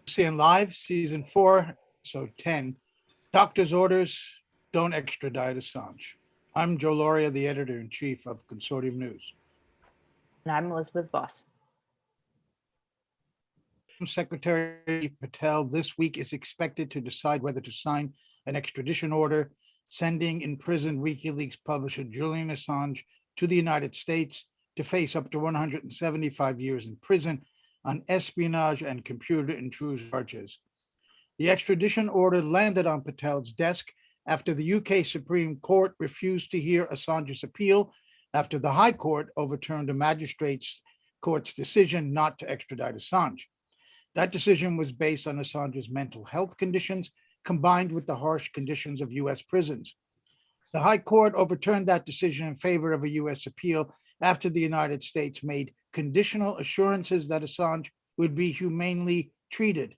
CNLIVE, Season 4, Episode 10, Doctor's Orders, Don't Extradite Assange. I'm Joe Loria, the Editor-in-Chief of Consortium News. And I'm Elizabeth Voss. Secretary Patel this week is expected to decide whether to sign an extradition order, sending imprisoned WikiLeaks publisher Julian Assange to the United States to face up to 175 years in prison on espionage and computer intrusion charges. The extradition order landed on Patel's desk after the UK Supreme Court refused to hear Assange's appeal after the High Court overturned a magistrate's court's decision not to extradite Assange. That decision was based on Assange's mental health conditions combined with the harsh conditions of US prisons. The High Court overturned that decision in favor of a US appeal after the United States made conditional assurances that Assange would be humanely treated.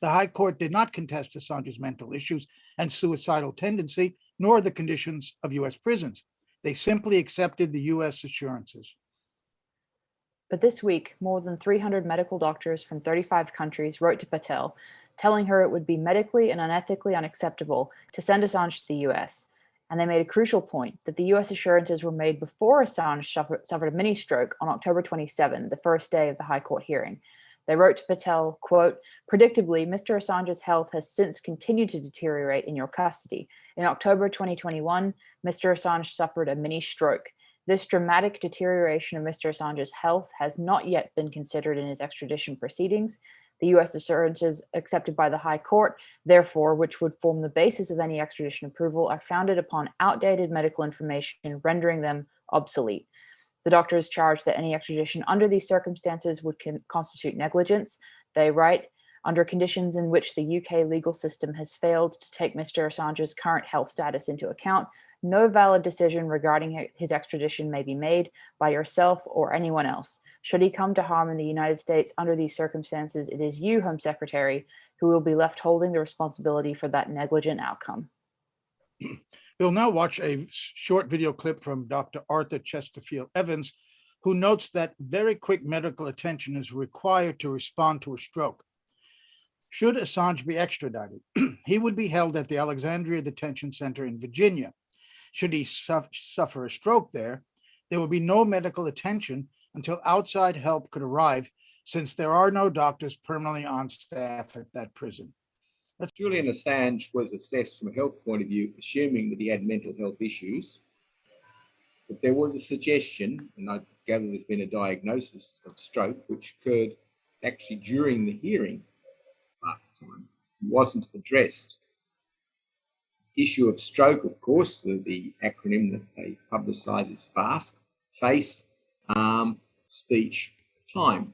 The High Court did not contest Assange's mental issues and suicidal tendency, nor the conditions of US prisons. They simply accepted the US assurances. But this week, more than 300 medical doctors from 35 countries wrote to Patel, telling her it would be medically and unethically unacceptable to send Assange to the US. And they made a crucial point that the US assurances were made before Assange suffered a mini stroke on October 27, the first day of the High Court hearing. They wrote to Patel, quote, "Predictably, Mr. Assange's health has since continued to deteriorate in your custody. In October 2021, Mr. Assange suffered a mini stroke. This dramatic deterioration of Mr. Assange's health has not yet been considered in his extradition proceedings. The US assurances accepted by the High Court, therefore, which would form the basis of any extradition approval, are founded upon outdated medical information, rendering them obsolete. The doctors charged that any extradition under these circumstances would constitute negligence. They write, under conditions in which the UK legal system has failed to take Mr. Assange's current health status into account, no valid decision regarding his extradition may be made by yourself or anyone else. Should he come to harm in the United States under these circumstances, it is you, Home Secretary, who will be left holding the responsibility for that negligent outcome." We'll now watch a short video clip from Dr. Arthur Chesterfield Evans, who notes that very quick medical attention is required to respond to a stroke. Should Assange be extradited, he would be held at the Alexandria Detention Center in Virginia. Should he suffer a stroke there would be no medical attention until outside help could arrive, since there are no doctors permanently on staff at that prison. Julian Assange was assessed from a health point of view, assuming that he had mental health issues. But there was a suggestion, and I gather there's been a diagnosis of stroke, which occurred actually during the hearing last time. It wasn't addressed. Issue of stroke, of course, the acronym that they publicise is FAST, face, arm, speech, time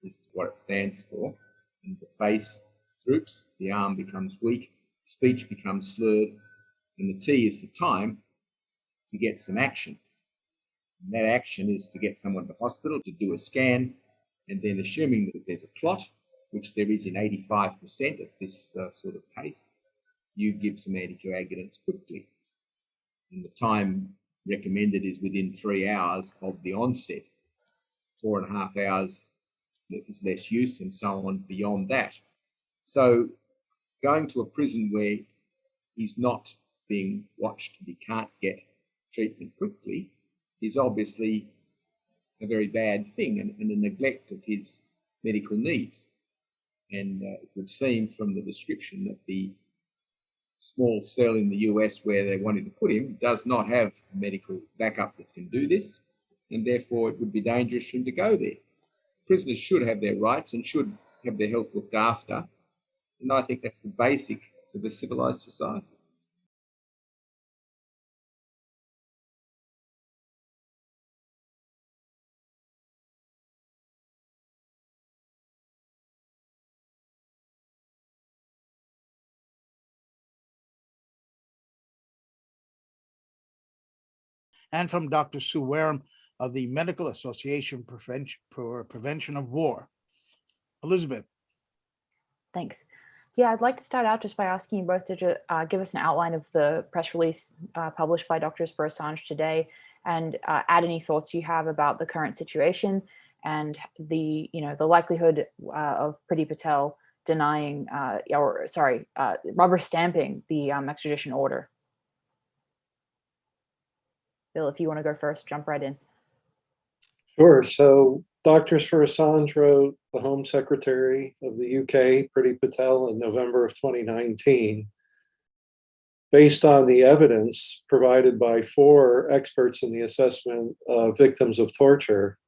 is what it stands for. And the face droops, the arm becomes weak, speech becomes slurred, and the T is for time to get some action. And that action is to get someone to hospital to do a scan, and then assuming that there's a clot, which there is in 85% of this sort of case, you give some anticoagulants quickly. And the time recommended is within 3 hours of the onset. 4.5 hours is less use, and so on beyond that. So going to a prison where he's not being watched and he can't get treatment quickly is obviously a very bad thing and a neglect of his medical needs. And it would seem from the description that the small cell in the US where they wanted to put him does not have medical backup that can do this, and therefore it would be dangerous for him to go there. Prisoners should have their rights and should have their health looked after, and I think that's the basics of a civilized society. And from Dr. Sue Wareham of the Medical Association for Prevention of War. Elizabeth. Thanks. Yeah, I'd like to start out just by asking you both to give us an outline of the press release published by Doctors for Assange today, and add any thoughts you have about the current situation and the likelihood of Priti Patel denying, rubber stamping the extradition order. Bill, if you want to go first, jump right in. Sure. So Doctors for Assange wrote the Home Secretary of the UK, Priti Patel, in November of 2019, based on the evidence provided by 4 experts in the assessment of victims of torture,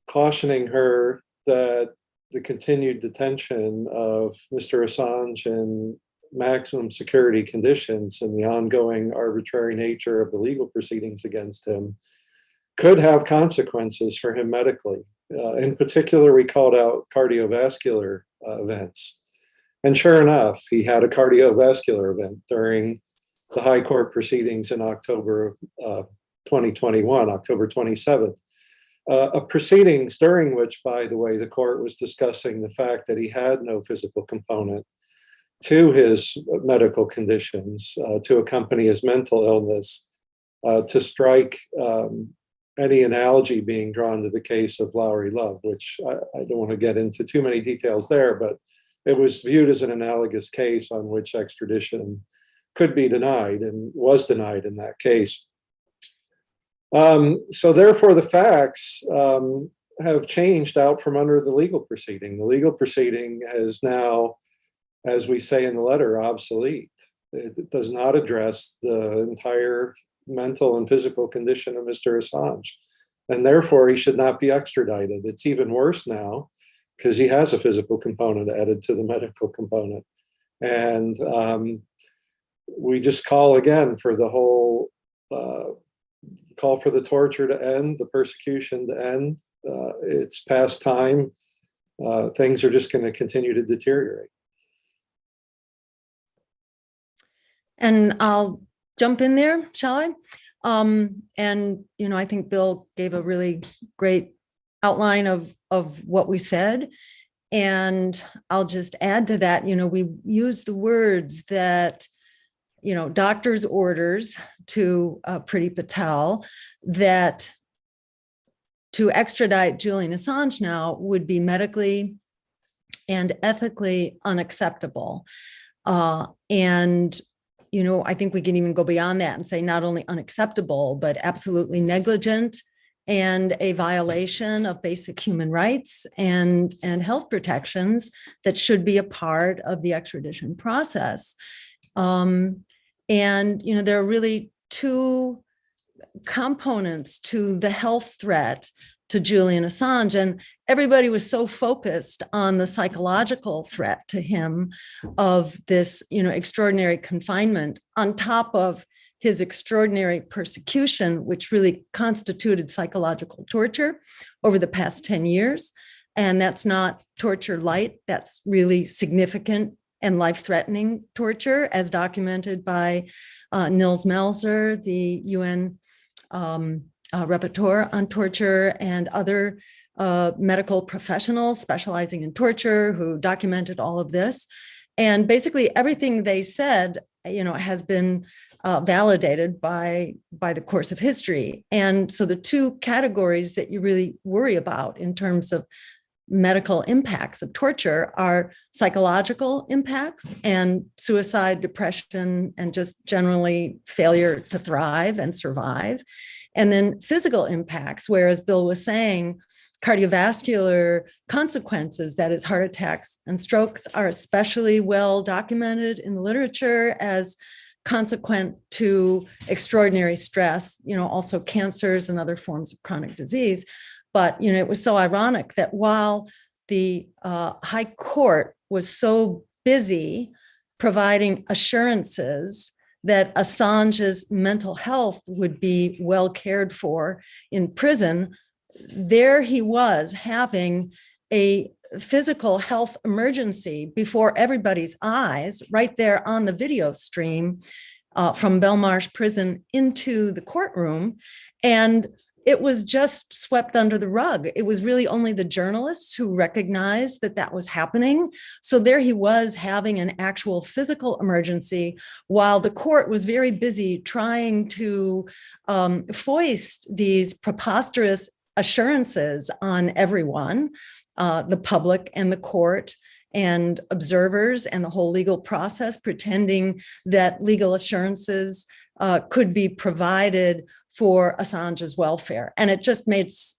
cautioning her that the continued detention of Mr. Assange in maximum security conditions and the ongoing arbitrary nature of the legal proceedings against him could have consequences for him medically. In particular, we called out cardiovascular events. And sure enough, he had a cardiovascular event during the High Court proceedings in October of 2021, October 27th. Proceedings during which, by the way, the court was discussing the fact that he had no physical component to his medical conditions, to accompany his mental illness, to strike any analogy being drawn to the case of Lowry Love, which I don't want to get into too many details there, but it was viewed as an analogous case on which extradition could be denied and was denied in that case. So therefore, the facts have changed out from under the legal proceeding. The legal proceeding is now, as we say in the letter, obsolete. It does not address the entire mental and physical condition of Mr. Assange, and therefore he should not be extradited. It's even worse now because he has a physical component added to the medical component. And we just call again for the whole, call for the torture to end, the persecution to end. It's past time. Things are just going to continue to deteriorate. And I'll jump in there, shall I? And, you know, I think Bill gave a really great outline of what we said. And I'll just add to that, you know, we use the words that, you know, doctor's orders to Priti Patel that to extradite Julian Assange now would be medically and ethically unacceptable. And you know, I think we can even go beyond that and say not only unacceptable, but absolutely negligent and a violation of basic human rights and health protections that should be a part of the extradition process. And, you know, there are really 2 components to the health threat to Julian Assange, and everybody was so focused on the psychological threat to him of this, you know, extraordinary confinement on top of his extraordinary persecution, which really constituted psychological torture over the past 10 years. And that's not torture light, that's really significant and life-threatening torture, as documented by Nils Melzer, the UN rapporteur on torture, and other medical professionals specializing in torture who documented all of this. And basically everything they said, you know, has been validated by the course of history. And so the 2 categories that you really worry about in terms of medical impacts of torture are psychological impacts and suicide, depression, and just generally failure to thrive and survive. And then physical impacts, where, as Bill was saying, cardiovascular consequences, that is heart attacks and strokes, are especially well documented in the literature as consequent to extraordinary stress, you know, also cancers and other forms of chronic disease. But, you know, it was so ironic that while the High Court was so busy providing assurances that Assange's mental health would be well cared for in prison, there he was having a physical health emergency before everybody's eyes, right there on the video stream from Belmarsh prison into the courtroom. And it was just swept under the rug. It was really only the journalists who recognized that that was happening. So there he was having an actual physical emergency while the court was very busy trying to foist these preposterous assurances on everyone, the public and the court and observers and the whole legal process, pretending that legal assurances could be provided for Assange's welfare. And it just makes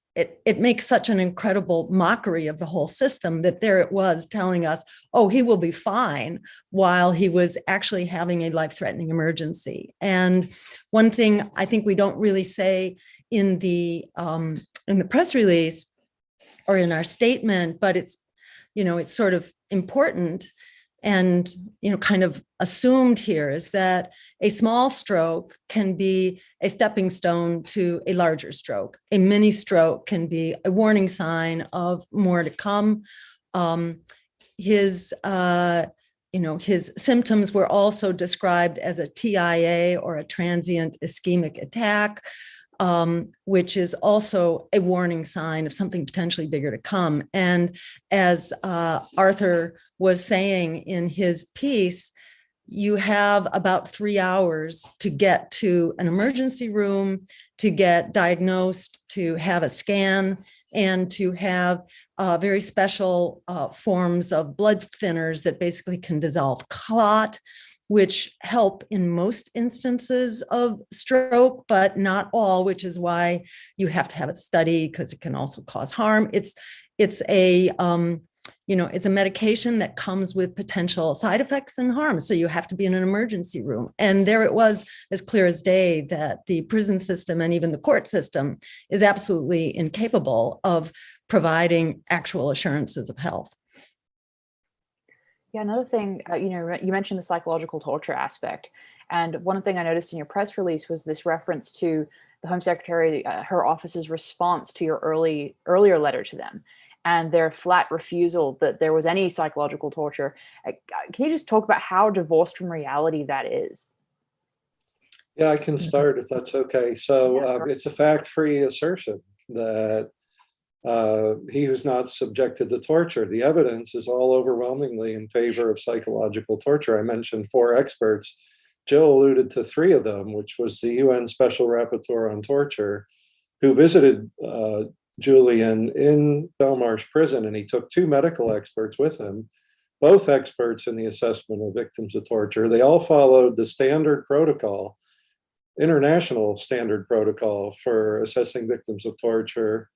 such an incredible mockery of the whole system that there it was telling us, oh, he will be fine, while he was actually having a life-threatening emergency. And one thing I think we don't really say in the press release or in our statement, but it's sort of important and, kind of assumed here, is that a small stroke can be a stepping stone to a larger stroke. A mini stroke can be a warning sign of more to come. His symptoms were also described as a TIA, or a transient ischemic attack, which is also a warning sign of something potentially bigger to come. And as Arthur was saying in his piece, you have about 3 hours to get to an emergency room, to get diagnosed, to have a scan, and to have very special forms of blood thinners that basically can dissolve clot, which help in most instances of stroke, but not all, which is why you have to have it studied, because it can also cause harm. It's a medication that comes with potential side effects and harm. So you have to be in an emergency room. And there it was, as clear as day, that the prison system and even the court system is absolutely incapable of providing actual assurances of health. Yeah, another thing, you mentioned the psychological torture aspect. And one thing I noticed in your press release was this reference to the Home Secretary, her office's response to your earlier letter to them, and their flat refusal that there was any psychological torture. Can you just talk about how divorced from reality that is? Yeah, I can start if that's okay. So it's a fact-free assertion that he was not subjected to torture. The evidence is all overwhelmingly in favor of psychological torture. I mentioned 4 experts. Jill alluded to 3 of them, which was the UN Special Rapporteur on Torture, who visited Julian in Belmarsh prison, and he took 2 medical experts with him, both experts in the assessment of victims of torture. They all followed the standard protocol, international standard protocol for assessing victims of torture,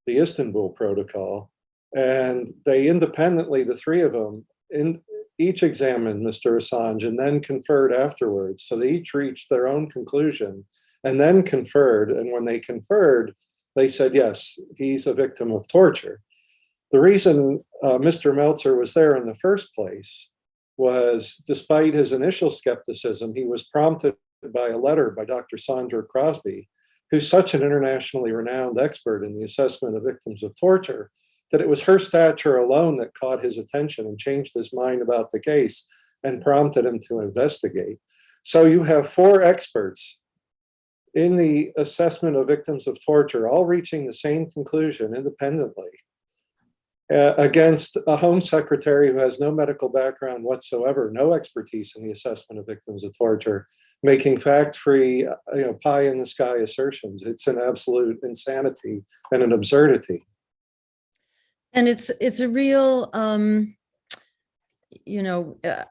the Istanbul Protocol. And they independently, the 3 of them, each examined Mr. Assange and then conferred afterwards. So they each reached their own conclusion and then conferred. And when they conferred, they said, yes, he's a victim of torture. The reason Mr. Meltzer was there in the first place was, despite his initial skepticism, he was prompted by a letter by Dr. Sandra Crosby, who's such an internationally renowned expert in the assessment of victims of torture, that it was her stature alone that caught his attention and changed his mind about the case and prompted him to investigate. So you have 4 experts in the assessment of victims of torture, all reaching the same conclusion independently, against a Home Secretary who has no medical background whatsoever, no expertise in the assessment of victims of torture, making fact-free, pie-in-the-sky assertions. It's an absolute insanity and an absurdity. And it's a real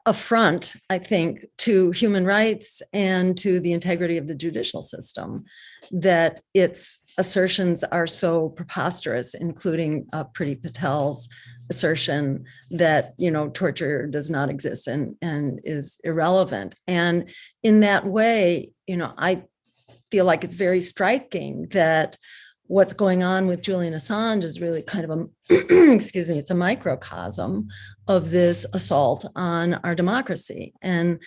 affront, I think, to human rights and to the integrity of the judicial system, that its assertions are so preposterous, including Priti Patel's assertion that, torture does not exist and is irrelevant. And in that way, I feel like it's very striking that what's going on with Julian Assange is really kind of it's a microcosm of this assault on our democracy. And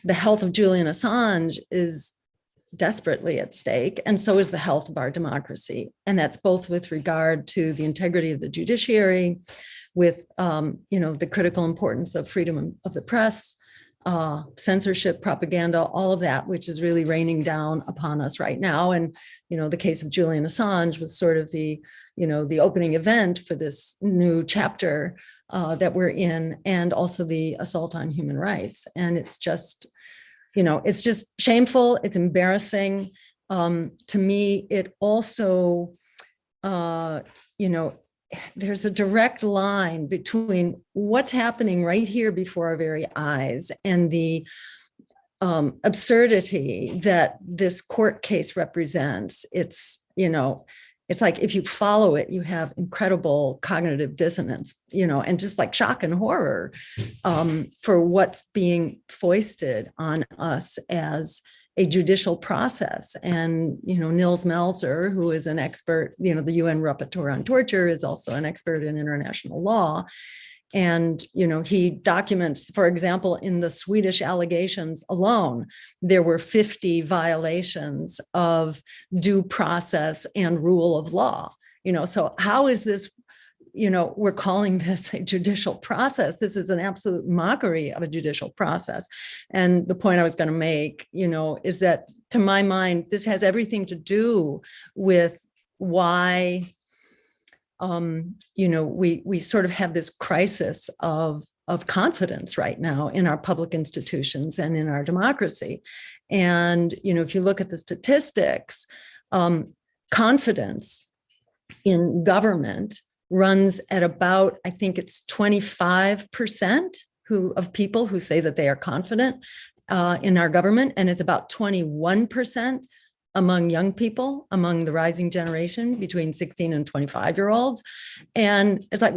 the health of Julian Assange is desperately at stake, and so is the health of our democracy. And that's both with regard to the integrity of the judiciary, with the critical importance of freedom of the press, censorship, propaganda, all of that, which is really raining down upon us right now. And, the case of Julian Assange was sort of the opening event for this new chapter that we're in, and also the assault on human rights. And it's just shameful. It's embarrassing. To me, it also, there's a direct line between what's happening right here before our very eyes and the absurdity that this court case represents. It's, it's like if you follow it, you have incredible cognitive dissonance, and just like shock and horror for what's being foisted on us as a judicial process. And, Nils Melzer, who is an expert, the UN rapporteur on torture, is also an expert in international law. And, he documents, for example, in the Swedish allegations alone, there were 50 violations of due process and rule of law. So how is this, we're calling this a judicial process. This is an absolute mockery of a judicial process. And the point I was going to make, is that to my mind, this has everything to do with why we sort of have this crisis of confidence right now in our public institutions and in our democracy. And, if you look at the statistics, confidence in government runs at about, I think it's 25% of people who say that they are confident in our government. And it's about 21% among young people, among the rising generation between 16 and 25-year-olds. And it's like,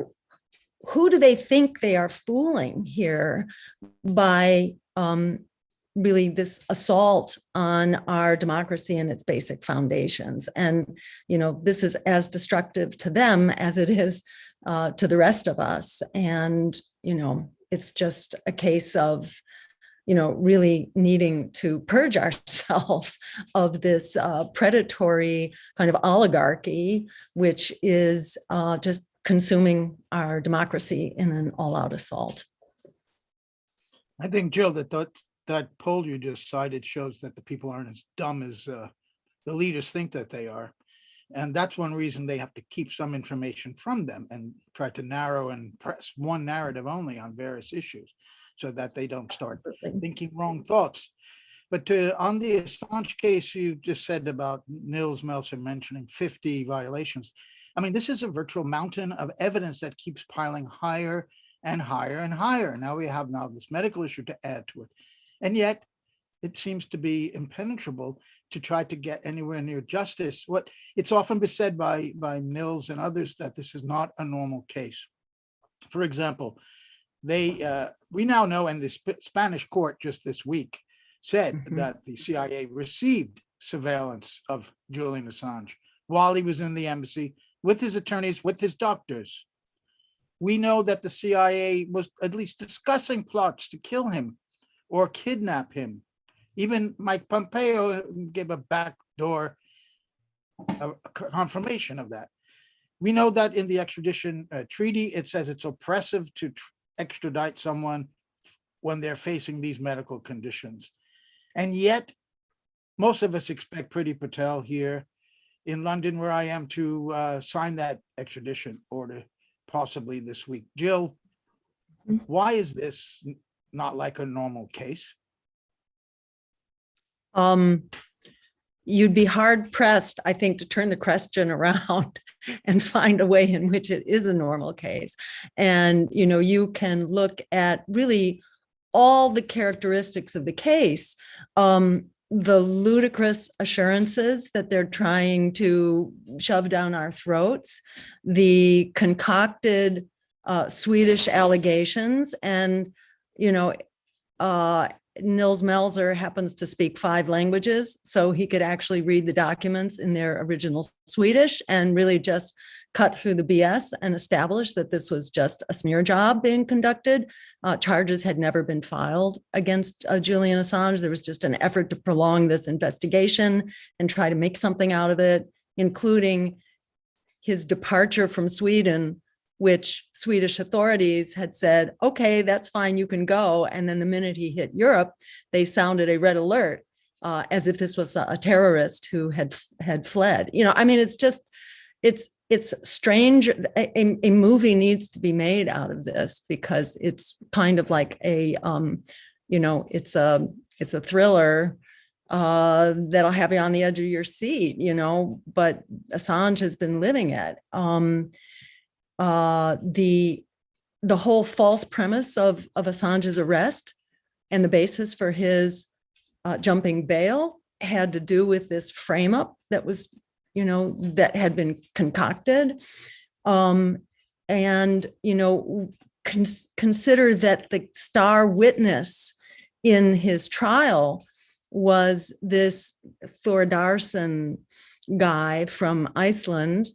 who do they think they are fooling here by really this assault on our democracy and its basic foundations? And, this is as destructive to them as it is to the rest of us. And, it's just a case of really needing to purge ourselves of this predatory kind of oligarchy, which is just consuming our democracy in an all-out assault. I think, Jill, that poll you just cited shows that the people aren't as dumb as the leaders think that they are. And that's one reason they have to keep some information from them and try to narrow and press one narrative only on various issues, so that they don't start thinking wrong thoughts. But on the Assange case, you just said about Nils Melzer mentioning 50 violations. I mean, this is a virtual mountain of evidence that keeps piling higher and higher and higher. Now we have this medical issue to add to it. And yet it seems to be impenetrable to try to get anywhere near justice. It's often been said by Nils and others that this is not a normal case. For example, we now know, and the Spanish court just this week said that the CIA received surveillance of Julian Assange while he was in the embassy with his attorneys, with his doctors. We know that the CIA was at least discussing plots to kill him or kidnap him. Even Mike Pompeo gave a backdoor confirmation of that. We know that in the extradition treaty, it says it's oppressive to extradite someone when they're facing these medical conditions. And yet, most of us expect Priti Patel here in London, where I am, to sign that extradition order possibly this week. Jill, why is this not like a normal case? You'd be hard pressed, I think, to turn the question around and find a way in which it is a normal case. And, you can look at really all the characteristics of the case, the ludicrous assurances that they're trying to shove down our throats, the concocted Swedish allegations, and, Nils Melzer happens to speak 5 languages, so he could actually read the documents in their original Swedish and really just cut through the BS and establish that this was just a smear job being conducted. Charges had never been filed against Julian Assange. There was just an effort to prolong this investigation and try to make something out of it, including his departure from Sweden, which Swedish authorities had said, okay, that's fine, you can go. And then the minute he hit Europe, they sounded a red alert, as if this was a terrorist who had fled. It's strange. A movie needs to be made out of this, because it's kind of like it's a thriller that'll have you on the edge of your seat, but Assange has been living it. the whole false premise of Assange's arrest and the basis for his jumping bail had to do with this frame up that was, that had been concocted. And, consider that the star witness in his trial was this Thordarson guy from Iceland,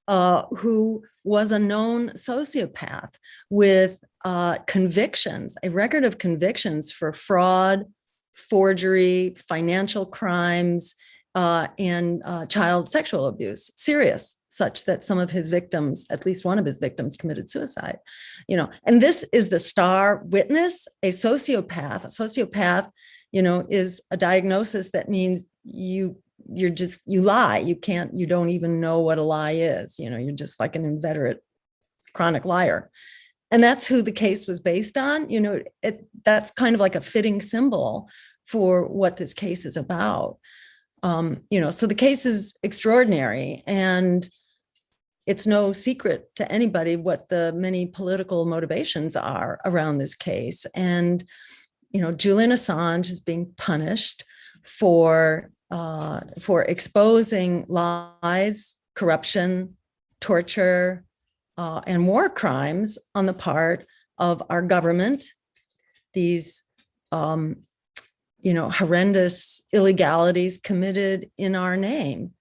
who was a known sociopath with convictions, a record of convictions for fraud, forgery, financial crimes, and child sexual abuse, serious, such that some of his victims, at least one of his victims, committed suicide. And this is the star witness, a sociopath. A sociopath, is a diagnosis that means you lie. You don't even know what a lie is. You're just like an inveterate chronic liar. And that's who the case was based on. That's kind of like a fitting symbol for what this case is about. So the case is extraordinary, and it's no secret to anybody what the many political motivations are around this case. And, Julian Assange is being punished for exposing lies, corruption, torture, and war crimes on the part of our government. These horrendous illegalities committed in our name.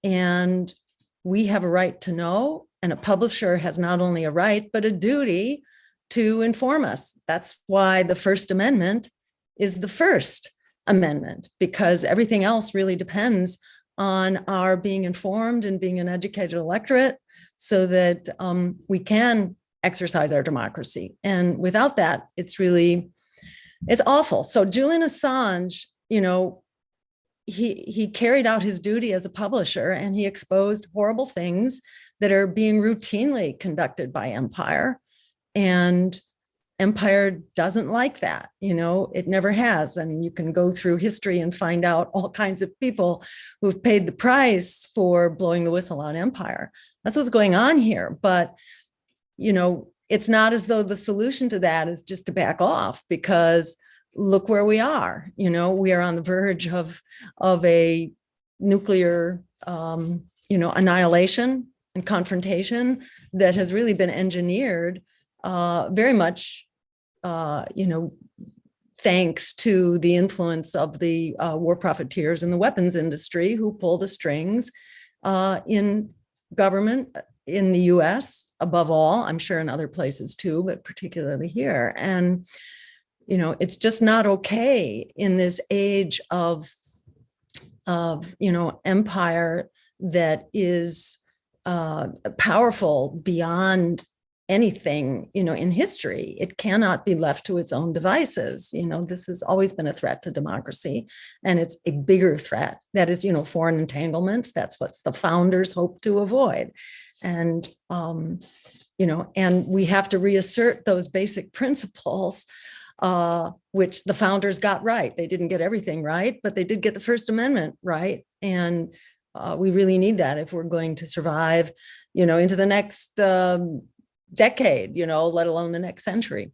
And we have a right to know, and a publisher has not only a right, but a duty to inform us. That's why the First Amendment is the First Amendment, because everything else really depends on our being informed and being an educated electorate so that we can exercise our democracy. And without that, it's awful. So Julian Assange, he carried out his duty as a publisher, and he exposed horrible things that are being routinely conducted by Empire. And Empire doesn't like that. It never has. And you can go through history and find out all kinds of people who've paid the price for blowing the whistle on Empire. That's what's going on here. But, it's not as though the solution to that is just to back off, because look where we are. We are on the verge of a nuclear, annihilation and confrontation that has really been engineered very much, thanks to the influence of the war profiteers in the weapons industry who pull the strings in government in the US, above all, I'm sure in other places too, but particularly here. And, it's just not okay in this age of empire that is powerful beyond anything, in history. It cannot be left to its own devices. This has always been a threat to democracy, and it's a bigger threat. That is, foreign entanglements. That's what the founders hoped to avoid. And, and we have to reassert those basic principles, which the founders got right. They didn't get everything right, but they did get the First Amendment right. And we really need that if we're going to survive, into the next decade, let alone the next century.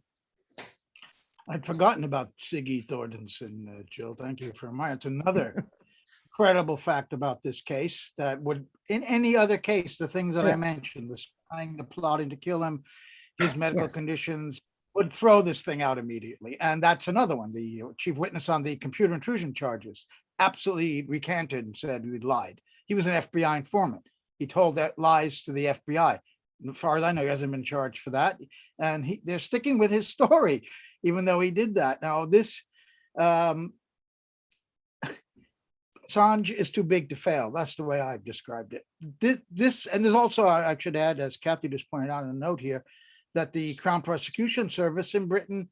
I'd forgotten about Siggy Thordarson, Jill. Thank you for reminding. It's another incredible fact about this case that would, in any other case, the things that I mentioned, the spying, the plotting to kill him, his medical conditions, would throw this thing out immediately. And that's another one. The chief witness on the computer intrusion charges absolutely recanted and said he lied. He was an FBI informant. He told that lies to the FBI. As far as I know, he hasn't been charged for that. And they're sticking with his story, even though he did that. Now, this Assange is too big to fail. That's the way I've described it. This, and there's also, I should add, as Kathy just pointed out in a note here, that the Crown Prosecution Service in Britain,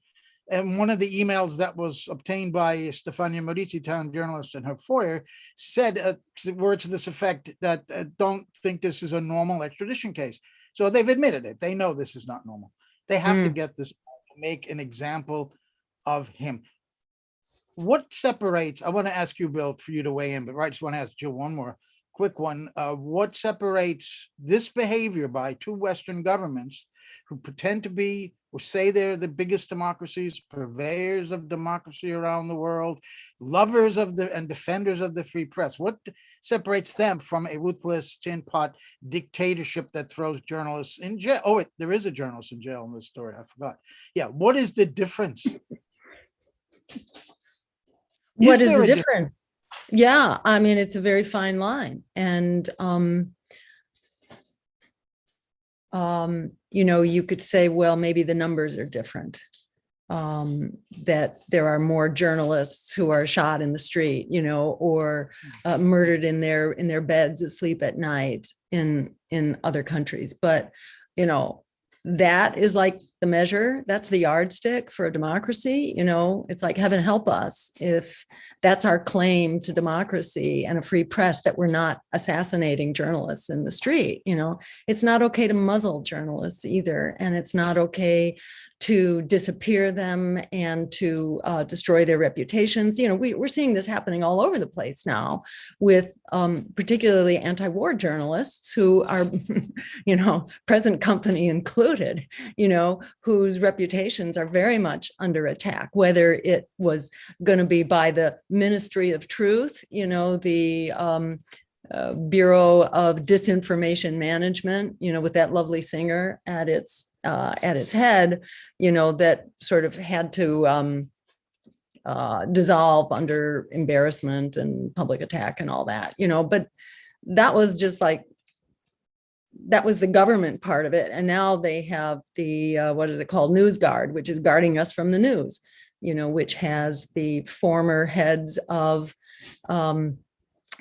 and one of the emails that was obtained by Stefania Modici, town journalist, in her FOIA, said words to this effect that don't think this is a normal extradition case. So they've admitted it. They know this is not normal. They have to get this to make an example of him. What separates, I want to ask you, Bill, for you to weigh in, but I just want to ask Jill one more quick one. What separates this behavior by two Western governments who pretend to be or say they're the biggest democracies, purveyors of democracy around the world, lovers of and defenders of the free press? What separates them from a ruthless tin pot dictatorship that throws journalists in jail? Oh, wait, there is a journalist in jail in this story. I forgot. Yeah, what is the difference? What is the difference? Yeah, I mean, it's a very fine line. And, you know, you could say, well, maybe the numbers are different. That there are more journalists who are shot in the street, you know, or murdered in their beds asleep at night in other countries. But, you know, that is like the measure, that's the yardstick for a democracy. You know, it's like, heaven help us if that's our claim to democracy and a free press, that we're not assassinating journalists in the street. You know, it's not okay to muzzle journalists either. And it's not okay to disappear them and to destroy their reputations. You know, we're seeing this happening all over the place now with particularly anti-war journalists who are, you know, present company included, you know, whose reputations are very much under attack, whether it was going to be by the Ministry of Truth, you know, the Bureau of Disinformation Management, you know, with that lovely singer at its head, you know, that sort of had to dissolve under embarrassment and public attack and all that, you know. But that was just like, that was the government part of it. And now they have the, what is it called? News Guard, which is guarding us from the news, you know, which has the former heads of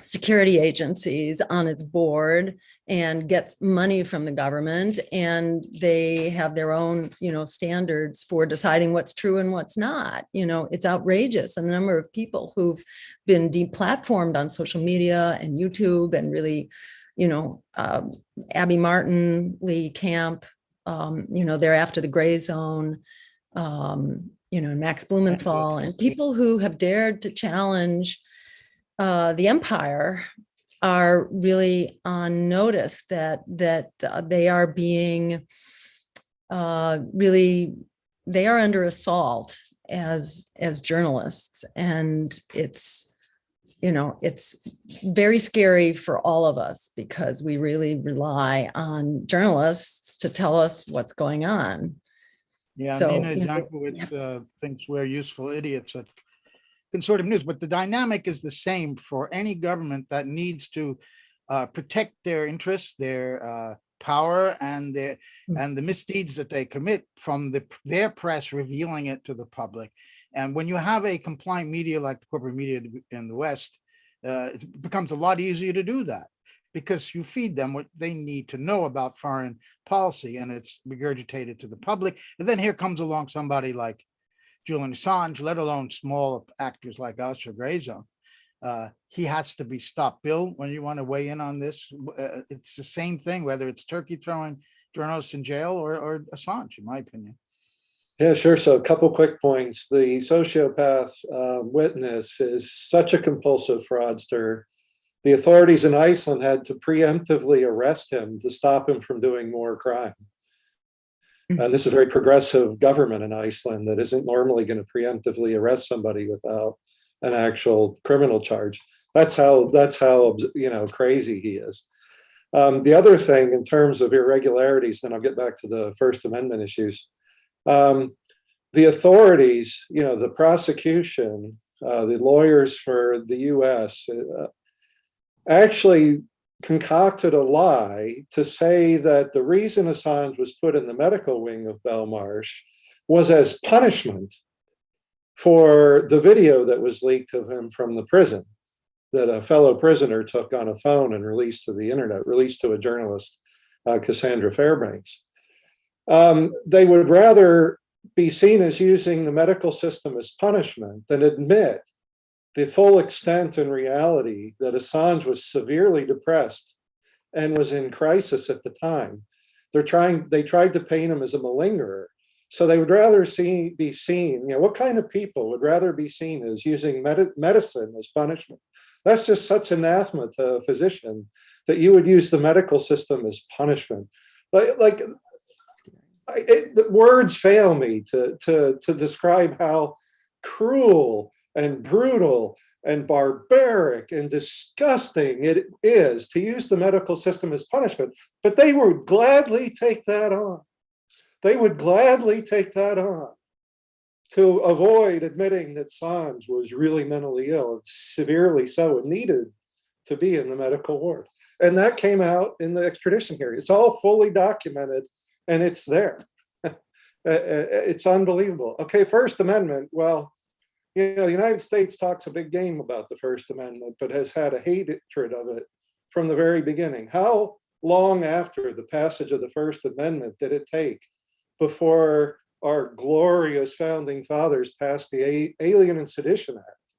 security agencies on its board and gets money from the government. And they have their own, you know, standards for deciding what's true and what's not. You know, it's outrageous. And the number of people who've been deplatformed on social media and YouTube and really, you know, Abby Martin, Lee Camp, you know, they're after the gray zone, you know, Max Blumenthal, and people who have dared to challenge the empire are really on notice that they are being really, they are under assault as journalists. And it's, you know, it's very scary for all of us because we really rely on journalists to tell us what's going on. Yeah, So, Nina you know, Jankowicz thinks we're useful idiots at consortium news, but the dynamic is the same for any government that needs to protect their interests, their power, and the misdeeds that they commit from their press revealing it to the public. And when you have a compliant media like the corporate media in the West, it becomes a lot easier to do that because you feed them what they need to know about foreign policy and it's regurgitated to the public. And then here comes along somebody like Julian Assange, let alone small actors like us or Gray Zone. He has to be stopped. Bill, when you want to weigh in on this, it's the same thing, whether it's Turkey throwing journalists in jail or Assange, in my opinion. Yeah, sure. So a couple quick points. The sociopath witness is such a compulsive fraudster. The authorities in Iceland had to preemptively arrest him to stop him from doing more crime. And this is a very progressive government in Iceland that isn't normally going to preemptively arrest somebody without an actual criminal charge. That's how you know, crazy he is. The other thing in terms of irregularities, then I'll get back to the First Amendment issues. The authorities, you know, the prosecution, the lawyers for the US actually concocted a lie to say that the reason Assange was put in the medical wing of Belmarsh was as punishment for the video that was leaked of him from the prison that a fellow prisoner took on a phone and released to the internet, released to a journalist, Cassandra Fairbanks. They would rather be seen as using the medical system as punishment than admit the full extent and reality that Assange was severely depressed and was in crisis at the time. They tried to paint him as a malingerer, So they would rather be seen, what kind of people would rather be seen as using medicine as punishment? That's just such anathema to a physician that you would use the medical system as punishment. The words fail me to describe how cruel and brutal and barbaric and disgusting it is to use the medical system as punishment, but they would gladly take that on. They would gladly take that on to avoid admitting that Assange was really mentally ill, and severely so, and needed to be in the medical ward. And that came out in the extradition hearing. It's all fully documented, and it's there. It's unbelievable. Okay, First Amendment. Well, the United States talks a big game about the First Amendment, but has had a hatred of it from the very beginning. How long after the passage of the First Amendment did it take before our glorious founding fathers passed the Alien and Sedition Act?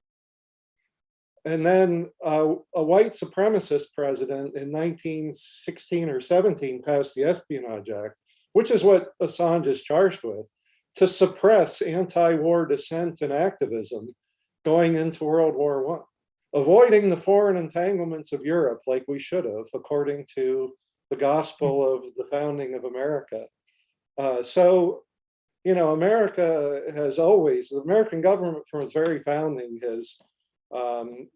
And then a white supremacist president in 1916 or 17 passed the Espionage Act, which is what Assange is charged with, to suppress anti-war dissent and activism going into World War I, avoiding the foreign entanglements of Europe like we should have, according to the gospel of the founding of America. America has always, the American government from its very founding has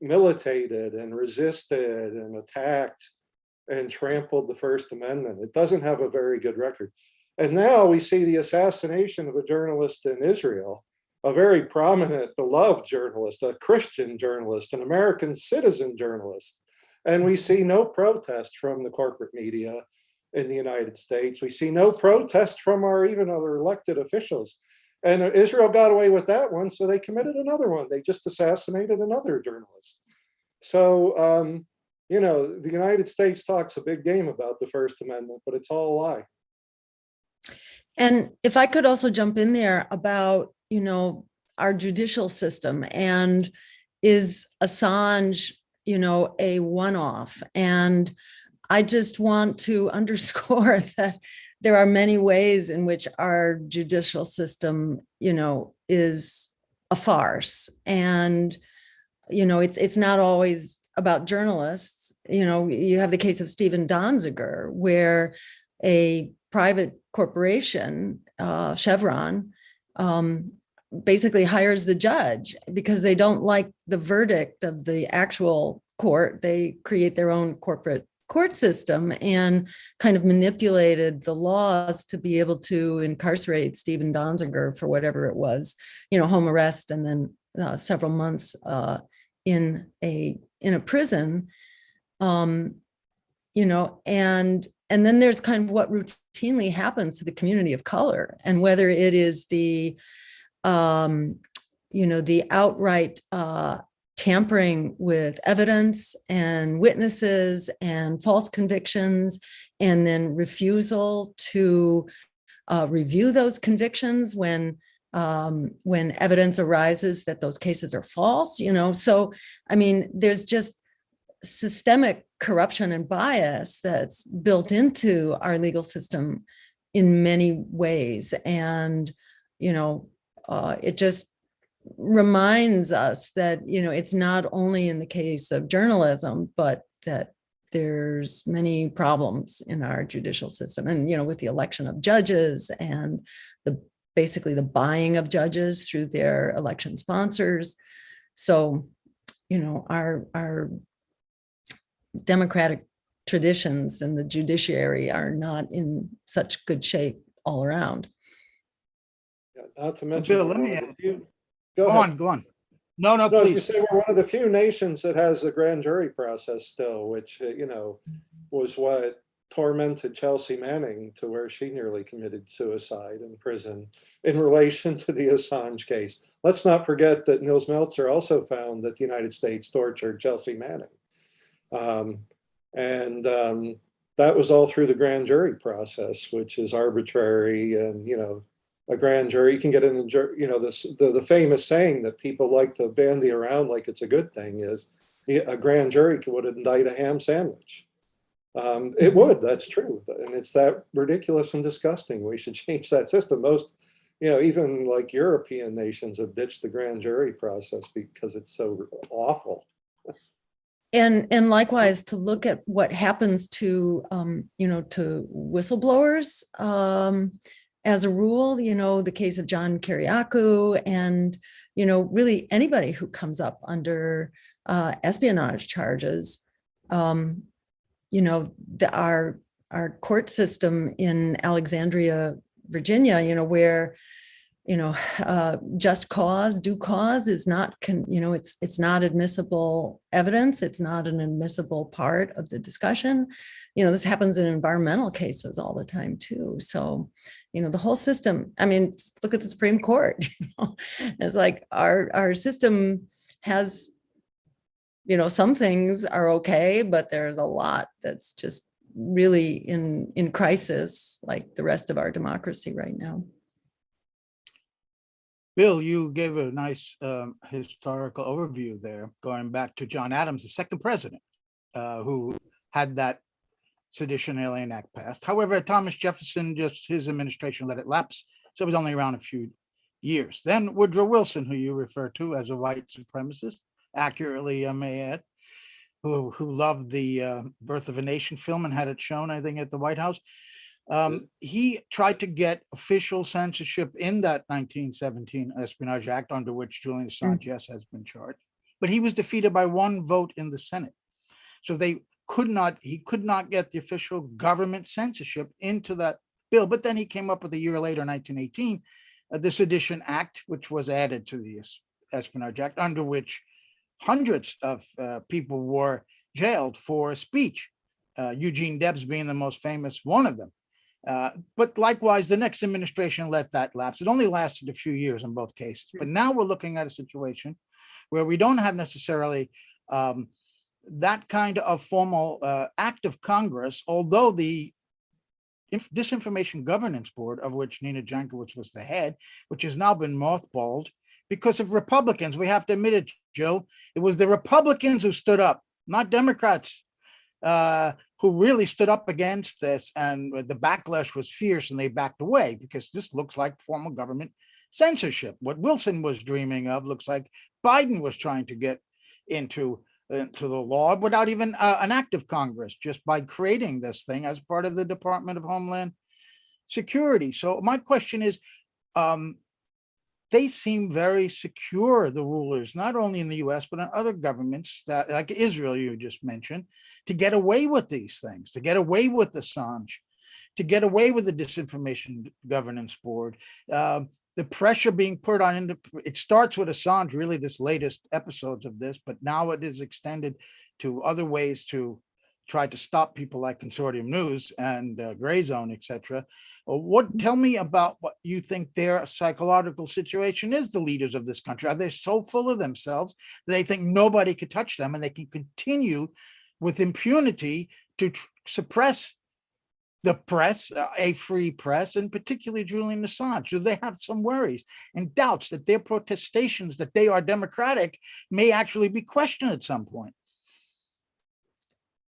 militated and resisted and attacked and trampled the First Amendment. It doesn't have a very good record. And now we see the assassination of a journalist in Israel, a very prominent, beloved journalist, a Christian journalist, an American citizen journalist. And we see no protest from the corporate media in the United States. We see no protest from our even other elected officials. And Israel got away with that one, so they committed another one. They just assassinated another journalist. So, the United States talks a big game about the First Amendment, but it's all a lie. And if I could also jump in there about, our judicial system, and is Assange, a one-off? And I just want to underscore that there are many ways in which our judicial system, is a farce. And, it's not always about journalists. You have the case of Steven Donziger, where a private corporation, Chevron, basically hires the judge because they don't like the verdict of the actual court. They create their own corporate court system and kind of manipulated the laws to be able to incarcerate Steven Donziger for whatever it was, home arrest, and then several months in a prison, and then there's kind of what routinely happens to the community of color, and whether it is the outright tampering with evidence and witnesses and false convictions, and then refusal to review those convictions when evidence arises that those cases are false. So there's just systemic corruption and bias that's built into our legal system in many ways. And, it just reminds us that, it's not only in the case of journalism, but that there's many problems in our judicial system. And, with the election of judges and basically the buying of judges through their election sponsors. So, our democratic traditions and the judiciary are not in such good shape all around. Yeah, not to mention, Bill, let me ask you. Go on. No, No, please. you say we're one of the few nations that has a grand jury process still, which, was what tormented Chelsea Manning to where she nearly committed suicide in prison in relation to the Assange case. Let's not forget that Nils Meltzer also found that the United States tortured Chelsea Manning. That was all through the grand jury process, which is arbitrary. And, a grand jury, you can get in the famous saying that people like to bandy around like it's a good thing is a grand jury would indict a ham sandwich. It would, that's true. And it's that ridiculous and disgusting. We should change that system. Most even like European nations have ditched the grand jury process because it's so awful. And likewise, to look at what happens to, to whistleblowers. As a rule, the case of John Kiriakou and, really anybody who comes up under espionage charges, our court system in Alexandria, Virginia, where just cause, due cause is not, it's not admissible evidence. It's not an admissible part of the discussion. This happens in environmental cases all the time too. So, the whole system, look at the Supreme Court, it's like our system has, some things are okay, but there's a lot that's just really in crisis, like the rest of our democracy right now. Bill, you gave a nice historical overview there, going back to John Adams, the second president, who had that Sedition Alien Act passed. However, Thomas Jefferson, just his administration let it lapse, so it was only around a few years. Then Woodrow Wilson, who you refer to as a white supremacist, accurately, I may add, who loved the Birth of a Nation film and had it shown, I think, at the White House. He tried to get official censorship in that 1917 Espionage Act, under which Julian Assange, yes, has been charged, but he was defeated by one vote in the Senate. So he could not get the official government censorship into that bill. But then he came up with a year later, 1918, the Sedition Act, which was added to the Espionage Act, under which hundreds of people were jailed for speech, Eugene Debs being the most famous one of them. But likewise, the next administration let that lapse. It only lasted a few years in both cases. But now we're looking at a situation where we don't have necessarily that kind of formal act of Congress, although the Disinformation Governance Board, of which Nina Jankowicz was the head, which has now been mothballed because of Republicans. We have to admit it, Joe. It was the Republicans who stood up, not Democrats, who really stood up against this, and the backlash was fierce, and they backed away because this looks like formal government censorship. What Wilson was dreaming of looks like Biden was trying to get into the law without even an act of Congress, just by creating this thing as part of the Department of Homeland Security. So my question is, they seem very secure, the rulers, not only in the US, but in other governments, that, like Israel, you just mentioned, to get away with these things, to get away with Assange, to get away with the Disinformation Governance Board. The pressure being put on, it starts with Assange, really, this latest episodes of this, but now it is extended to other ways to try to stop people like Consortium News and Gray Zone, etc. Tell me about what you think their psychological situation is, the leaders of this country. Are they so full of themselves that they think nobody could touch them and they can continue with impunity to suppress the press, a free press, and particularly Julian Assange? Do they have some worries and doubts that their protestations that they are democratic may actually be questioned at some point?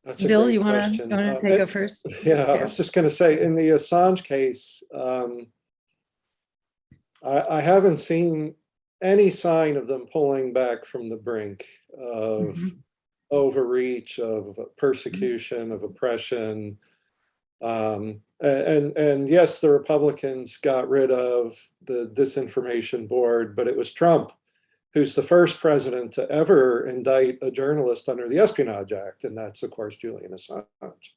That's a Bill, great you want question. to take it first? Yeah, I was just going to say, in the Assange case, I haven't seen any sign of them pulling back from the brink of overreach, of persecution, of oppression. And yes, the Republicans got rid of the Disinformation Board, but it was Trump who's the first president to ever indict a journalist under the Espionage Act, and that's, of course, Julian Assange.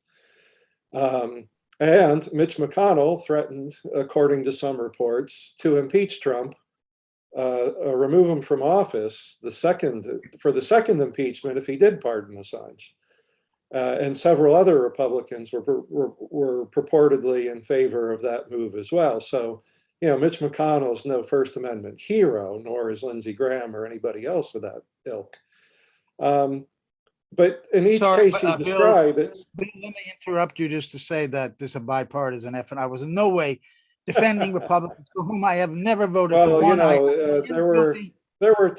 And Mitch McConnell threatened, according to some reports, to impeach Trump, remove him from office for the second impeachment if he did pardon Assange. And several other Republicans were purportedly in favor of that move as well. So, Mitch McConnell's no First Amendment hero, nor is Lindsey Graham or anybody else of that ilk. But in each case you describe, Bill, let me interrupt you just to say that this is a bipartisan effort. I was in no way defending Republicans for whom I have never voted for.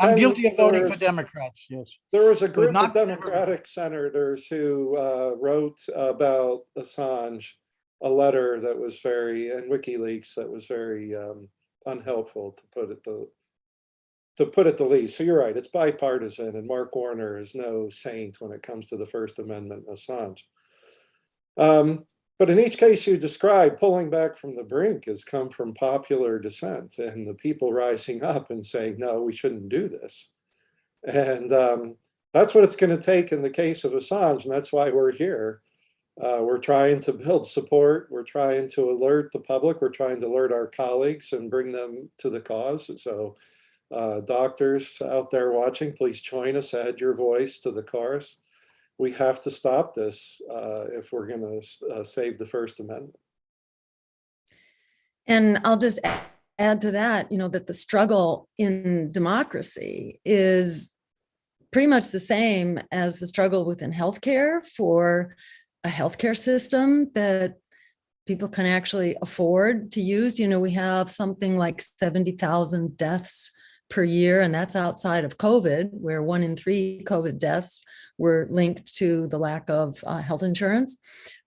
I'm guilty of voting for Democrats. Yes, there was a group of Democratic senators who wrote about Assange a letter that was and WikiLeaks that was very unhelpful, to put it the least. So you're right, it's bipartisan, and Mark Warner is no saint when it comes to the First Amendment and Assange. But in each case you describe, pulling back from the brink has come from popular dissent and the people rising up and saying, no, we shouldn't do this. And that's what it's going to take in the case of Assange, and that's why we're here. We're trying to build support. We're trying to alert the public. We're trying to alert our colleagues and bring them to the cause. So doctors out there watching, please join us, add your voice to the chorus. We have to stop this if we're going to save the First Amendment. And I'll just add to that, that the struggle in democracy is pretty much the same as the struggle within healthcare for a healthcare system that people can actually afford to use. We have something like 70,000 deaths per year, and that's outside of COVID, where 1 in 3 COVID deaths were linked to the lack of health insurance.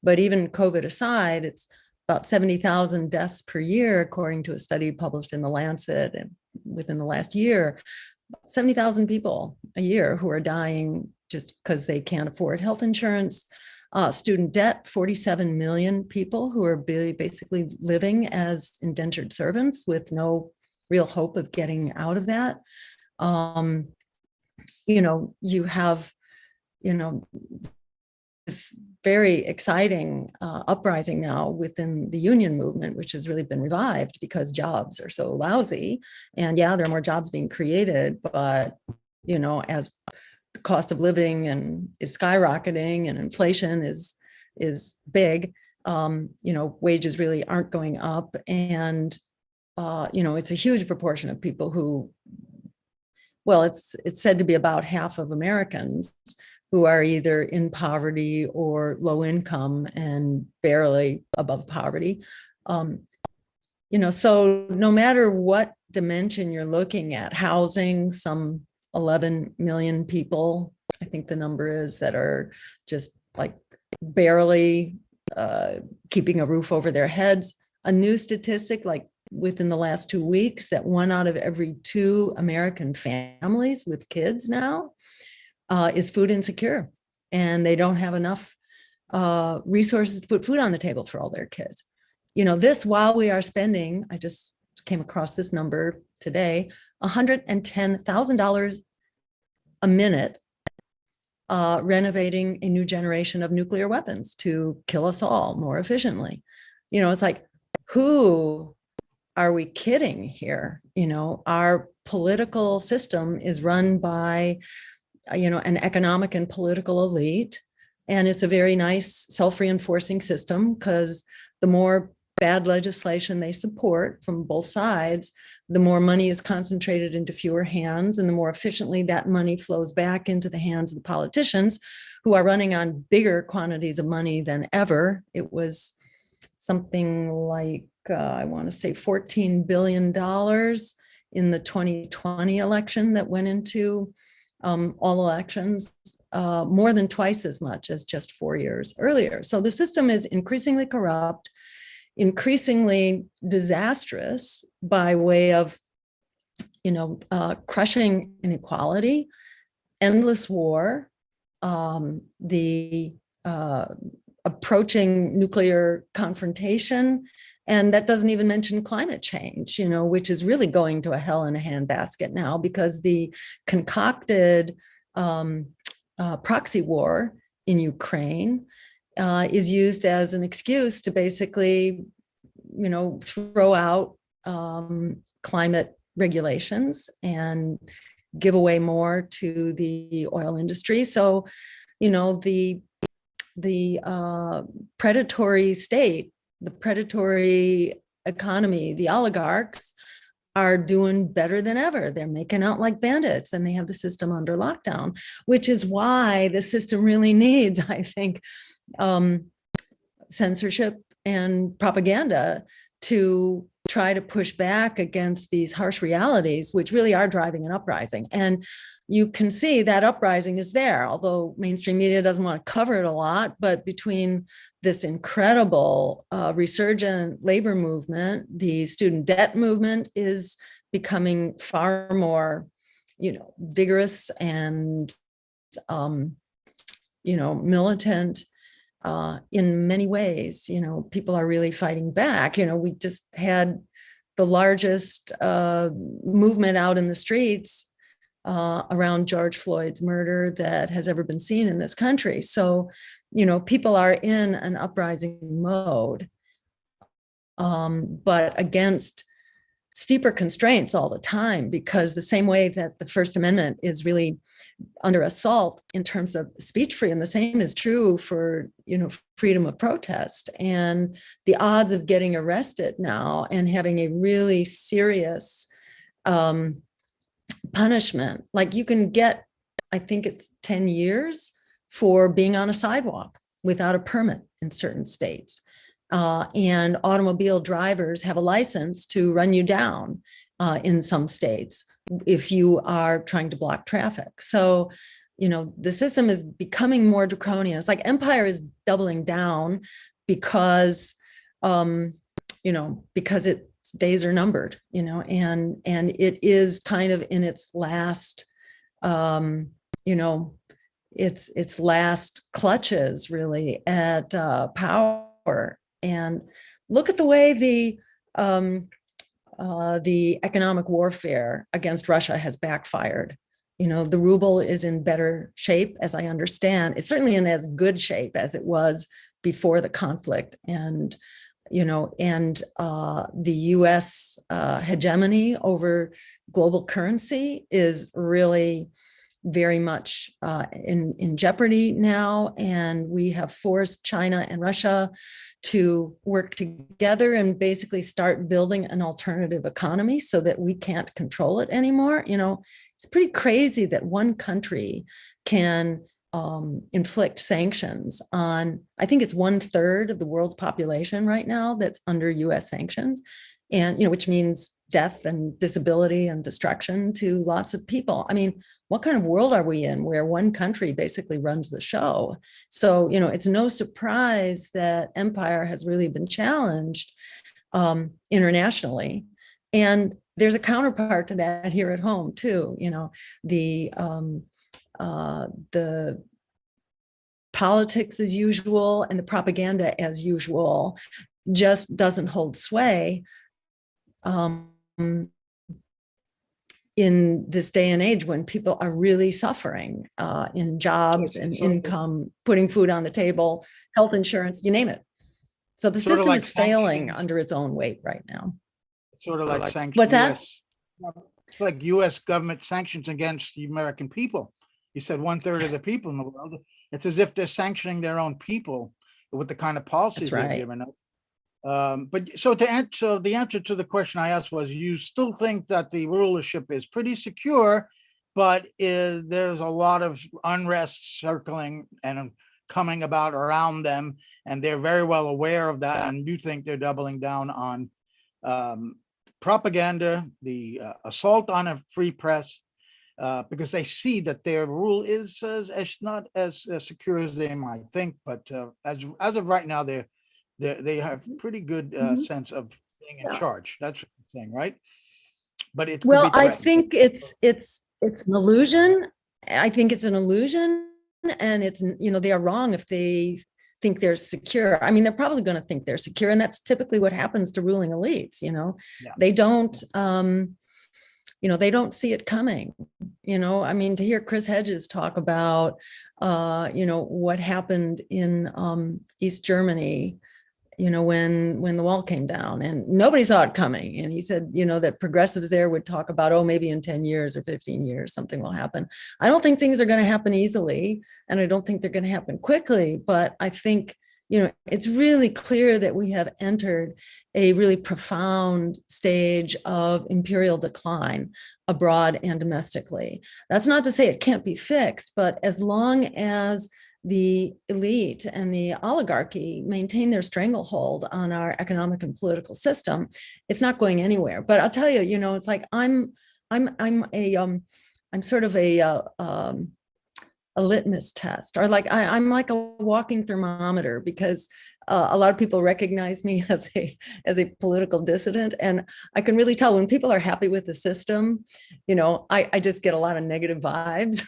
But even COVID aside, it's about 70,000 deaths per year, according to a study published in The Lancet and within the last year. 70,000 people a year who are dying just because they can't afford health insurance. Student debt, 47 million people who are basically living as indentured servants with no real hope of getting out of that. You have, this very exciting uprising now within the union movement, which has really been revived because jobs are so lousy. And yeah, there are more jobs being created, but, as the cost of living is skyrocketing and inflation is big, wages really aren't going up. And, it's a huge proportion of people who, well, it's said to be about half of Americans who are either in poverty or low income and barely above poverty. So no matter what dimension you're looking at, housing, some 11 million people, I think the number is, that are just like barely keeping a roof over their heads. A new statistic, like within the last 2 weeks, that 1 out of every 2 American families with kids now is food insecure, and they don't have enough resources to put food on the table for all their kids. This while we are spending, I just came across this number today, $110,000 a minute renovating a new generation of nuclear weapons to kill us all more efficiently. It's like, who are we kidding here? Our political system is run by an economic and political elite. And it's a very nice self-reinforcing system, because the more bad legislation they support from both sides, the more money is concentrated into fewer hands, and the more efficiently that money flows back into the hands of the politicians, who are running on bigger quantities of money than ever. It was something like, I want to say $14 billion in the 2020 election that went into all elections, more than twice as much as just 4 years earlier. So the system is increasingly corrupt, increasingly disastrous by way of, crushing inequality, endless war, the approaching nuclear confrontation. And that doesn't even mention climate change, which is really going to a hell in a handbasket now, because the concocted proxy war in Ukraine is used as an excuse to basically, throw out climate regulations and give away more to the oil industry. So, the predatory state, the predatory economy, the oligarchs are doing better than ever. They're making out like bandits, and they have the system under lockdown, which is why the system really needs, I think, censorship and propaganda to try to push back against these harsh realities, which really are driving an uprising. And you can see that uprising is there, although mainstream media doesn't want to cover it a lot. But between this incredible resurgent labor movement, the student debt movement is becoming far more, vigorous and, militant. In many ways, people are really fighting back. We just had the largest movement out in the streets around George Floyd's murder that has ever been seen in this country. So, people are in an uprising mode, but against steeper constraints all the time, because the same way that the First Amendment is really under assault in terms of speech freedom, the same is true for, freedom of protest. And the odds of getting arrested now and having a really serious punishment, like you can get, I think it's 10 years for being on a sidewalk without a permit in certain states. And automobile drivers have a license to run you down in some states if you are trying to block traffic. So, the system is becoming more draconian. It's like empire is doubling down because, because its days are numbered, and it is kind of in its last, its last clutches really at power. And look at the way the economic warfare against Russia has backfired. The ruble is in better shape, as I understand. It's certainly in as good shape as it was before the conflict. And, the US hegemony over global currency is really very much in jeopardy now. And we have forced China and Russia to work together and basically start building an alternative economy so that we can't control it anymore. It's pretty crazy that one country can inflict sanctions on, I think it's 1/3 of the world's population right now that's under US sanctions. And, which means death and disability and destruction to lots of people. I mean, what kind of world are we in where one country basically runs the show? So, it's no surprise that empire has really been challenged internationally. And there's a counterpart to that here at home too. The politics as usual and the propaganda as usual just doesn't hold sway in this day and age when people are really suffering in jobs and income, putting food on the table, health insurance, you name it. So the system is failing under its own weight right now. Sort of like sanctions. What's that? It's like US government sanctions against the American people. You said 1/3 of the people in the world. It's as if they're sanctioning their own people with the kind of policies they've given up. But so the answer to the question I asked was, you still think that the rulership is pretty secure, but there's a lot of unrest circling and coming about around them, and they're very well aware of that. And you think they're doubling down on propaganda, the assault on a free press, because they see that their rule is not as secure as they might think. But as of right now, they have pretty good sense of being in charge. That's what I'm saying, right? But it well, I think it's an illusion. I think it's an illusion, and it's they are wrong if they think they're secure. I mean, they're probably going to think they're secure, and that's typically what happens to ruling elites. They don't. They don't see it coming. I mean, to hear Chris Hedges talk about, what happened in East Germany, when the wall came down, and nobody saw it coming. And he said, that progressives there would talk about, oh, maybe in 10 years or 15 years, something will happen. I don't think things are going to happen easily, and I don't think they're going to happen quickly, but I think, it's really clear that we have entered a really profound stage of imperial decline abroad and domestically. That's not to say it can't be fixed, but as long as the elite and the oligarchy maintain their stranglehold on our economic and political system, it's not going anywhere. But I'll tell you, it's like I'm sort of a litmus test, or like I'm like a walking thermometer, because a lot of people recognize me as a political dissident, and I can really tell when people are happy with the system. I just get a lot of negative vibes,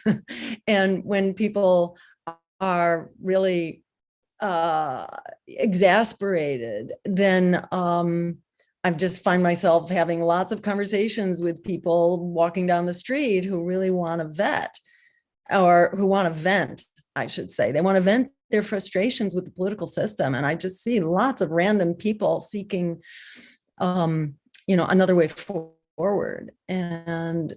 and when people are really exasperated, then I just find myself having lots of conversations with people walking down the street who really want to vet, or who want to vent, I should say. They want to vent their frustrations with the political system. And I just see lots of random people seeking, another way forward. And,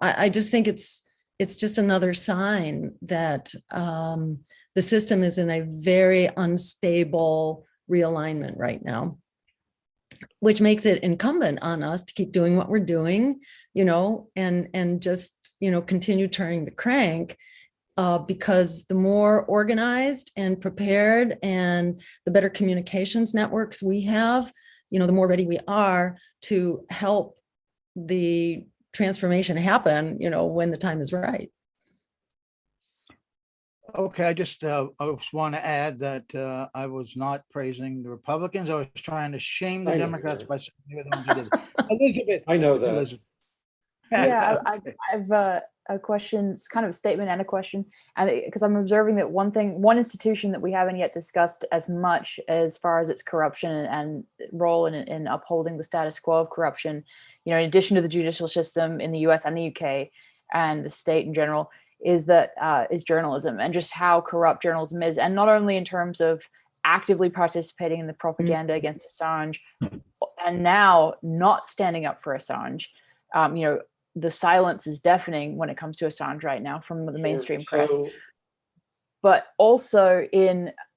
I just think it's just another sign that the system is in a very unstable realignment right now, which makes it incumbent on us to keep doing what we're doing, and just, continue turning the crank, because the more organized and prepared and the better communications networks we have, the more ready we are to help the transformation happen, when the time is right. Okay, I just want to add that I was not praising the Republicans. I was trying to shame the I know Democrats you by saying they're the ones who did it. Elizabeth. I know that. Elizabeth. Yeah, Okay. I've a question. It's kind of a statement and a question, and because I'm observing that one institution that we haven't yet discussed as much as far as its corruption and role in upholding the status quo of corruption, in addition to the judicial system in the U.S. and the U.K. and the state in general, is journalism, and just how corrupt journalism is, and not only in terms of actively participating in the propaganda against Assange, and now not standing up for Assange. The silence is deafening when it comes to Assange right now from the mainstream press. But also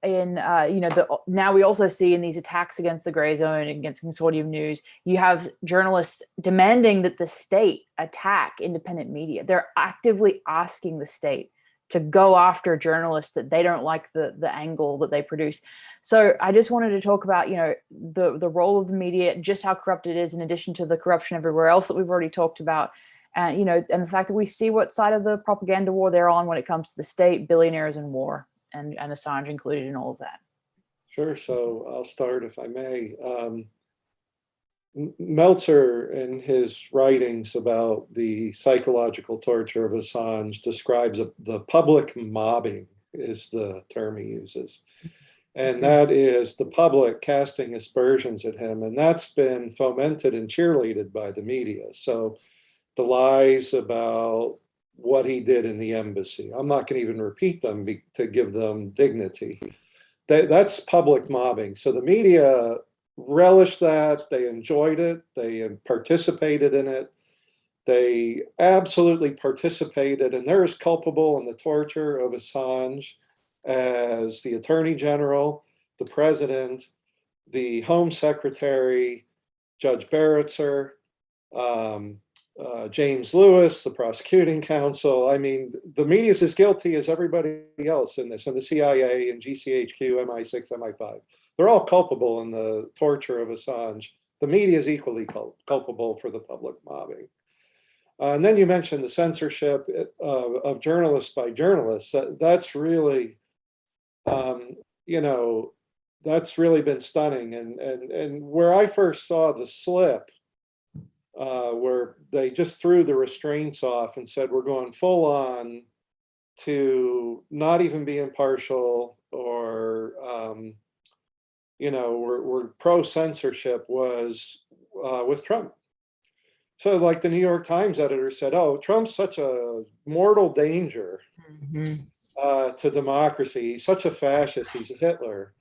now we also see in these attacks against the Grey Zone, against consortium news, you have journalists demanding that the state attack independent media. They're actively asking the state to go after journalists that they don't like the angle that they produce. So I just wanted to talk about, the role of the media, just how corrupt it is, in addition to the corruption everywhere else that we've already talked about. And, and the fact that we see what side of the propaganda war they're on when it comes to the state, billionaires, and war, and Assange included in all of that. Sure. So I'll start, if I may. Meltzer, in his writings about the psychological torture of Assange, describes the public mobbing, is the term he uses. And that is the public casting aspersions at him. And that's been fomented and cheerleaded by the media. So the lies about what he did in the embassy, I'm not going to even repeat them to give them dignity. That's public mobbing. So the media relished that, they enjoyed it, they participated in it, they absolutely participated, and they're as culpable in the torture of Assange as the Attorney General, the President, the Home Secretary, Judge Baritzer, James Lewis, the prosecuting counsel. I mean, the media is as guilty as everybody else in this, and the CIA and GCHQ, MI6, MI5. They're all culpable in the torture of Assange. The media is equally culpable for the public mobbing. And then you mentioned the censorship of journalists by journalists. That's really, that's really been stunning. And where I first saw the slip, where they just threw the restraints off and said, we're going full on to not even be impartial, or, we're pro-censorship, was with Trump. So like the New York Times editor said, oh, Trump's such a mortal danger to democracy. He's such a fascist, he's a Hitler,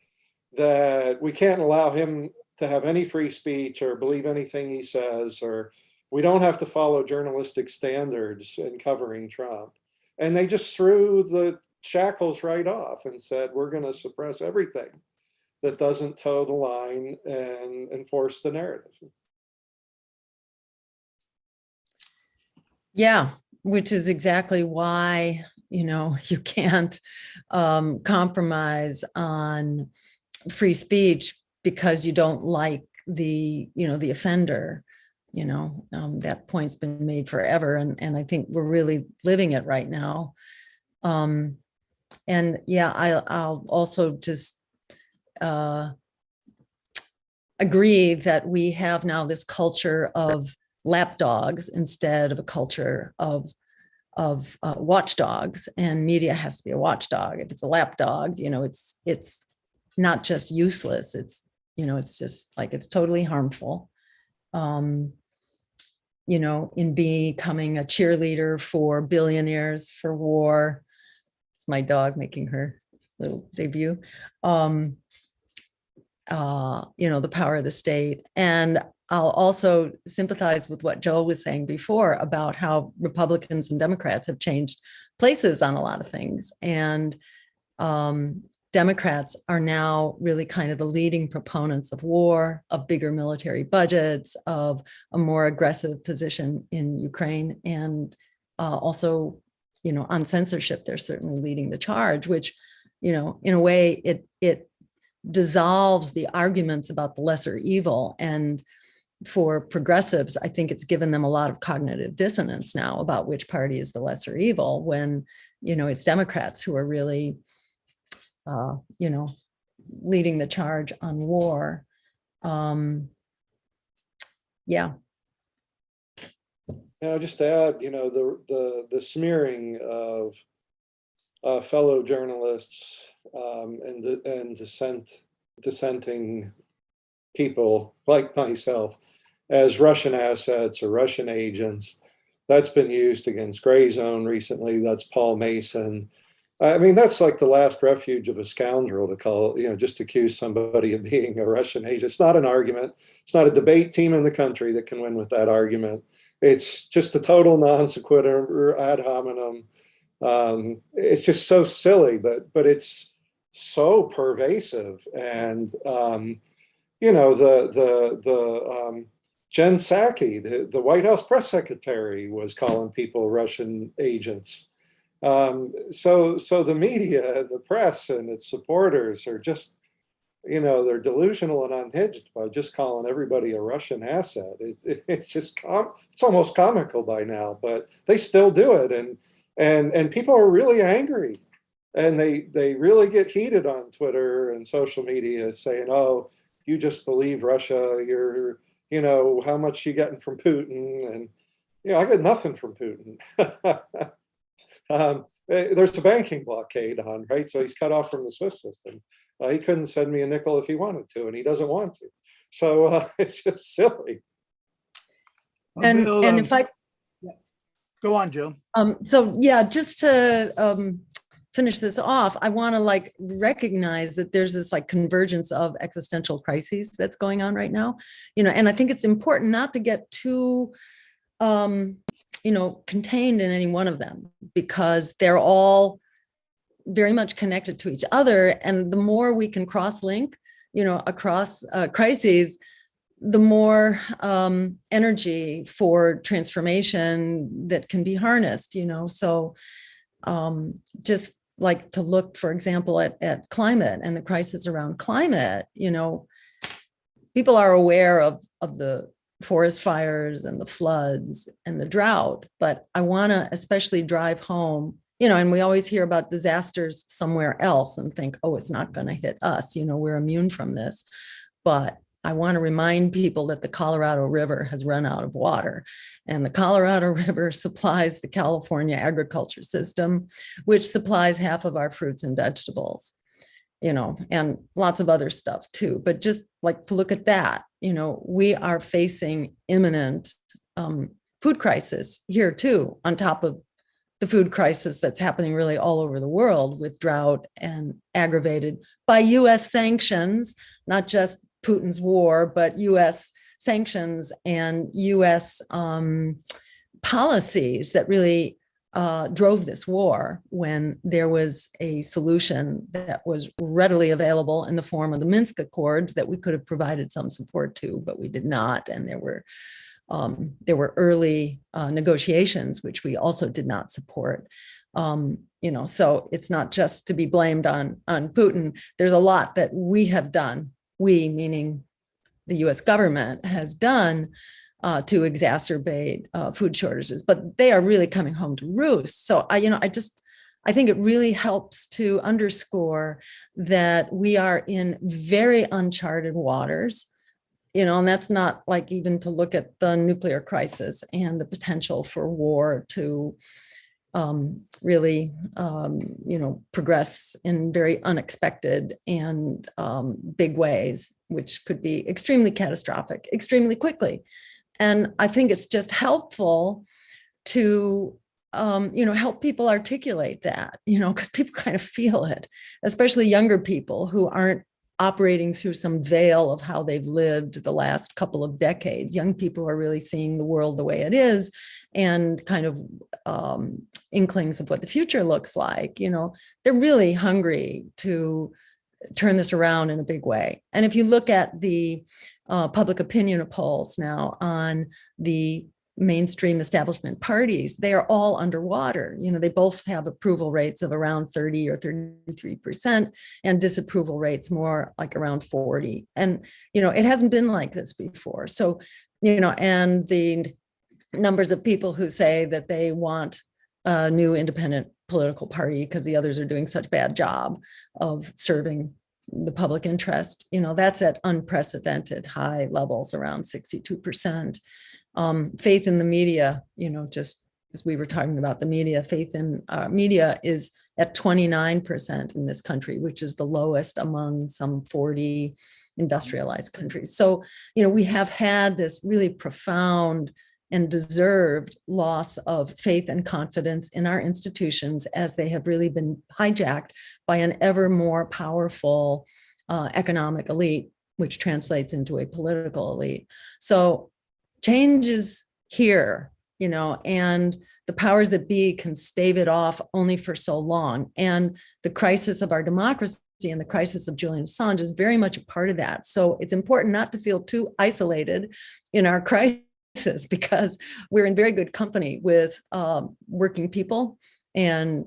that we can't allow him to have any free speech or believe anything he says, or we don't have to follow journalistic standards in covering Trump. And they just threw the shackles right off and said, we're going to suppress everything that doesn't toe the line and enforce the narrative. Yeah, which is exactly why You can't compromise on free speech because you don't like the offender. That point's been made forever, and I think we're really living it right now. And yeah, I'll also just agree that we have now this culture of lapdogs instead of a culture of watchdogs, and media has to be a watchdog. If it's a lapdog, it's not just useless. It's just like it's totally harmful. In becoming a cheerleader for billionaires for war. It's my dog making her little debut. The power of the state. And I'll also sympathize with what Joe was saying before about how Republicans and Democrats have changed places on a lot of things. And Democrats are now really kind of the leading proponents of war, of bigger military budgets, of a more aggressive position in Ukraine. And also, on censorship, they're certainly leading the charge, which, in a way, it dissolves the arguments about the lesser evil. And for progressives, I think it's given them a lot of cognitive dissonance now about which party is the lesser evil, when, it's Democrats who are really, leading the charge on war. Yeah. Just to add, the smearing of fellow journalists and dissenting people like myself as Russian assets or Russian agents, that's been used against Gray Zone recently. That's Paul Mason. I mean, that's like the last refuge of a scoundrel to call, just accuse somebody of being a Russian agent. It's not an argument. It's not a debate team in the country that can win with that argument. It's just a total non sequitur ad hominem. It's just so silly, but it's so pervasive. And, Jen Psaki, the White House press secretary, was calling people Russian agents. So the media and the press and its supporters are just, they're delusional and unhinged by just calling everybody a Russian asset. It's almost comical by now, but they still do it. And people are really angry, and they really get heated on Twitter and social media saying, oh, you just believe Russia, you're, how much you getting from Putin? And, I get nothing from Putin. There's a banking blockade on, right? So he's cut off from the SWIFT system. He couldn't send me a nickel if he wanted to, and he doesn't want to. So it's just silly. And if I go on, Jill. So yeah, just to finish this off, I want to recognize that there's this convergence of existential crises that's going on right now, and I think it's important not to get too contained in any one of them, because they're all very much connected to each other. And the more we can cross-link, across crises, the more energy for transformation that can be harnessed, So just to look, for example, at climate and the crisis around climate, people are aware of the forest fires and the floods and the drought, but I want to especially drive home, and we always hear about disasters somewhere else and think, oh, it's not going to hit us, we're immune from this. But I want to remind people that the Colorado River has run out of water, and the Colorado River supplies the California agriculture system, which supplies half of our fruits and vegetables, and lots of other stuff too. But just to look at that, we are facing imminent food crisis here too, on top of the food crisis that's happening really all over the world with drought and aggravated by US sanctions, not just Putin's war, but US sanctions and US policies that really drove this war, when there was a solution that was readily available in the form of the Minsk Accords that we could have provided some support to, but we did not. And there were early negotiations, which we also did not support. So it's not just to be blamed on Putin. There's a lot that we have done, we meaning the US government has done to exacerbate food shortages, but they are really coming home to roost. So I think it really helps to underscore that we are in very uncharted waters, and that's not like even to look at the nuclear crisis and the potential for war to really, progress in very unexpected and big ways, which could be extremely catastrophic, extremely quickly. And I think it's just helpful to, help people articulate that, because people kind of feel it, especially younger people who aren't operating through some veil of how they've lived the last couple of decades. Young people are really seeing the world the way it is and kind of inklings of what the future looks like. They're really hungry to turn this around in a big way. And if you look at the public opinion polls now on the mainstream establishment parties, they are all underwater. They both have approval rates of around 30 or 33% and disapproval rates more like around 40. And, it hasn't been like this before. So, and the numbers of people who say that they want a new independent political party because the others are doing such a bad job of serving the public interest, that's at unprecedented high levels, around 62%. Faith in the media, just as we were talking about the media, faith in media is at 29% in this country, which is the lowest among some 40 industrialized countries. So, we have had this really profound and deserved loss of faith and confidence in our institutions as they have really been hijacked by an ever more powerful economic elite, which translates into a political elite. So change is here, and the powers that be can stave it off only for so long. And the crisis of our democracy and the crisis of Julian Assange is very much a part of that. So it's important not to feel too isolated in our crisis, because we're in very good company with working people and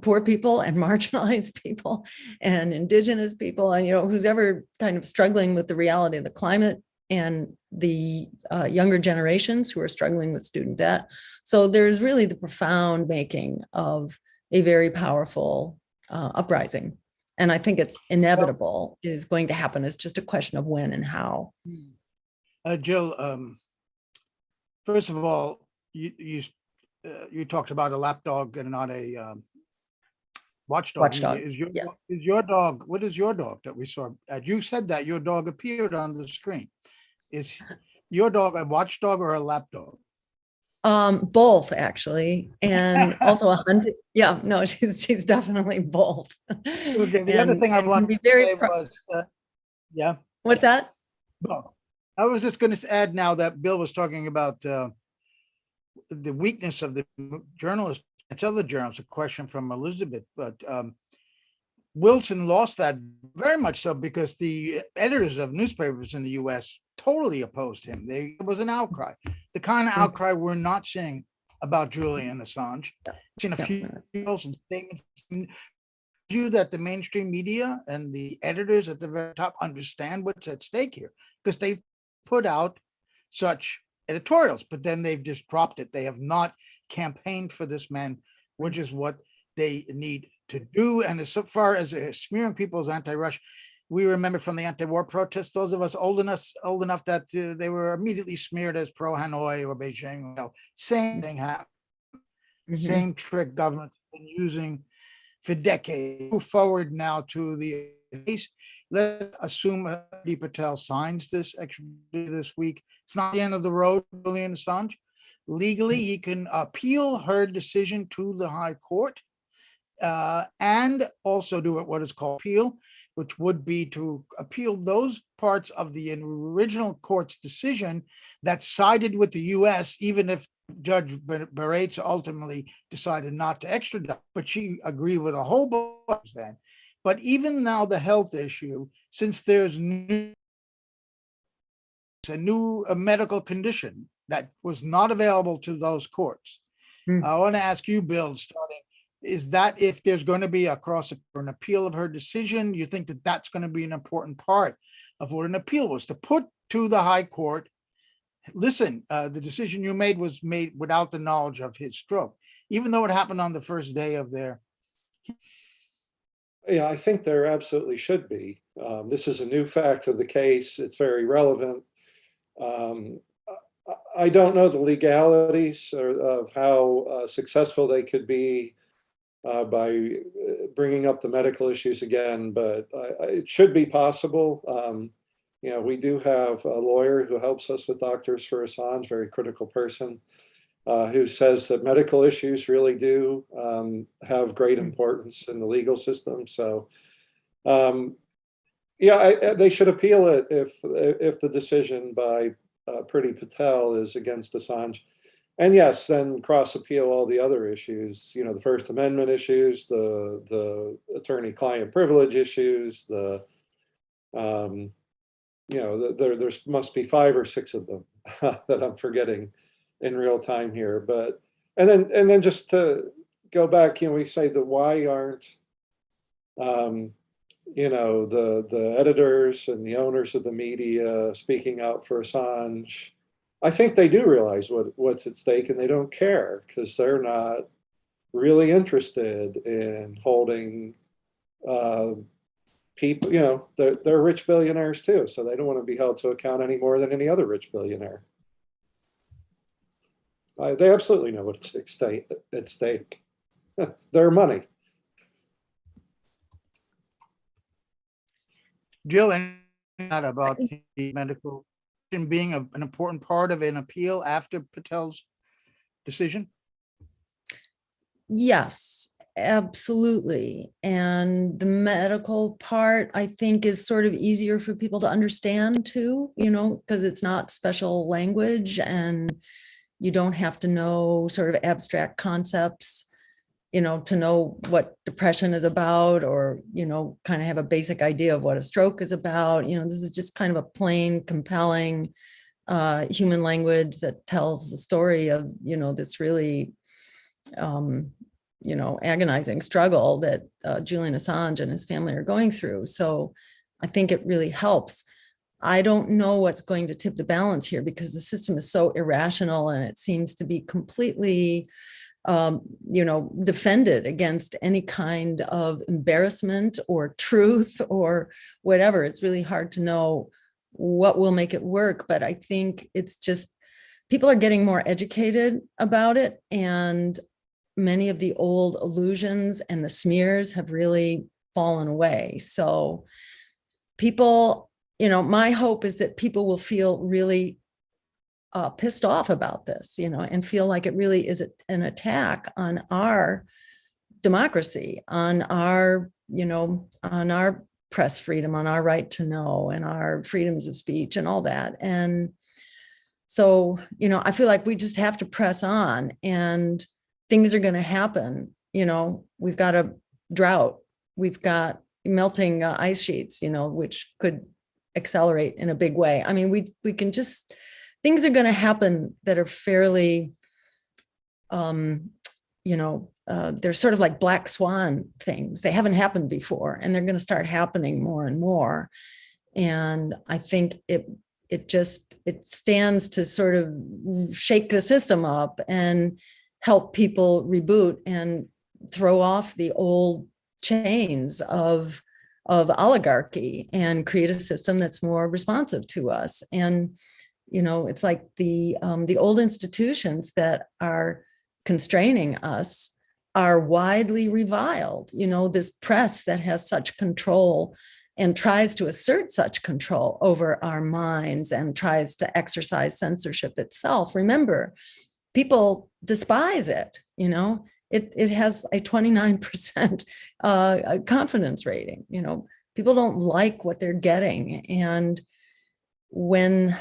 poor people and marginalized people and indigenous people, and who's ever kind of struggling with the reality of the climate, and the younger generations who are struggling with student debt. So there's really the profound making of a very powerful uprising. And I think it's inevitable. It is going to happen. It's just a question of when and how. Jill, first of all, you talked about a lapdog and not a watchdog. Watchdog. Is your dog? What is your dog that we saw? You said that your dog appeared on the screen. Is your dog a watchdog or a lapdog? Both, actually, and also a hunting. Yeah, no, she's definitely both. Okay. The other thing I wanted to say was, yeah. What's that? Well, I was just going to add now that Bill was talking about the weakness of the journalist. It's other journalists. A question from Elizabeth, but Wilson lost that very much so because the editors of newspapers in the U.S. totally opposed him. There was an outcry, the kind of outcry we're not seeing about Julian Assange. Seen a few statements that the mainstream media and the editors at the very top understand what's at stake here, because they've put out such editorials, but then they've just dropped it. They have not campaigned for this man, which is what they need to do. And as far as smearing people as anti-Russian, we remember from the anti-war protests, those of us old enough that they were immediately smeared as pro-Hanoi or Beijing. Same thing happened. Same trick government's been using for decades. Move forward now to the case. Let's assume Priti Patel signs this extradition this week. It's not the end of the road, Julian Assange. Legally, he can appeal her decision to the High Court and also do what is called appeal, which would be to appeal those parts of the original court's decision that sided with the U.S., even if Judge Baretz ultimately decided not to extradite, but she agreed with a whole bunch then. But even now, the health issue, since there's a new medical condition that was not available to those courts, I want to ask you, Bill, starting, is that if there's going to be a cross or an appeal of her decision, you think that that's going to be an important part of what an appeal was, to put to the high court, listen, the decision you made was made without the knowledge of his stroke, even though it happened on the first day of their. Yeah, I think there absolutely should be. This is a new fact of the case. It's very relevant. I don't know the legalities of how successful they could be by bringing up the medical issues again, but it should be possible. We do have a lawyer who helps us with Doctors for Assange, very critical person, who says that medical issues really do have great importance in the legal system. So, they should appeal it if the decision by Priti Patel is against Assange. And yes, then cross appeal all the other issues, the First Amendment issues, the attorney-client privilege issues, there must be 5 or 6 of them that I'm forgetting in real time here. But and then just to go back, we say that why aren't the editors and the owners of the media speaking out for Assange? I think they do realize what's at stake, and they don't care because they're not really interested in holding people. They're rich billionaires too, so they don't want to be held to account any more than any other rich billionaire. They absolutely know what's at stake. Their money. Jill, anything about the medical being an important part of an appeal after Patel's decision? Yes, absolutely. And the medical part, I think, is sort of easier for people to understand too, because it's not special language and you don't have to know sort of abstract concepts, to know what depression is about, or, kind of have a basic idea of what a stroke is about. This is just kind of a plain, compelling human language that tells the story of, this really, agonizing struggle that Julian Assange and his family are going through. So I think it really helps. I don't know what's going to tip the balance here because the system is so irrational and it seems to be completely defended against any kind of embarrassment or truth or whatever. It's really hard to know what will make it work, but I think it's just people are getting more educated about it, and many of the old illusions and the smears have really fallen away. So people, my hope is that people will feel really pissed off about this, and feel like it really is an attack on our democracy, on our, on our press freedom, on our right to know, and our freedoms of speech and all that. And so, I feel like we just have to press on, and things are going to happen. We've got a drought, we've got melting ice sheets, which could accelerate in a big way. I mean, we can just, things are going to happen that are fairly, they're sort of like black swan things. They haven't happened before, and they're going to start happening more and more. And I think it stands to sort of shake the system up and help people reboot and throw off the old chains of oligarchy and create a system that's more responsive to us. And it's like the old institutions that are constraining us are widely reviled. This press that has such control and tries to assert such control over our minds and tries to exercise censorship itself. Remember, people despise it. It has a 29% confidence rating. People don't like what they're getting. And when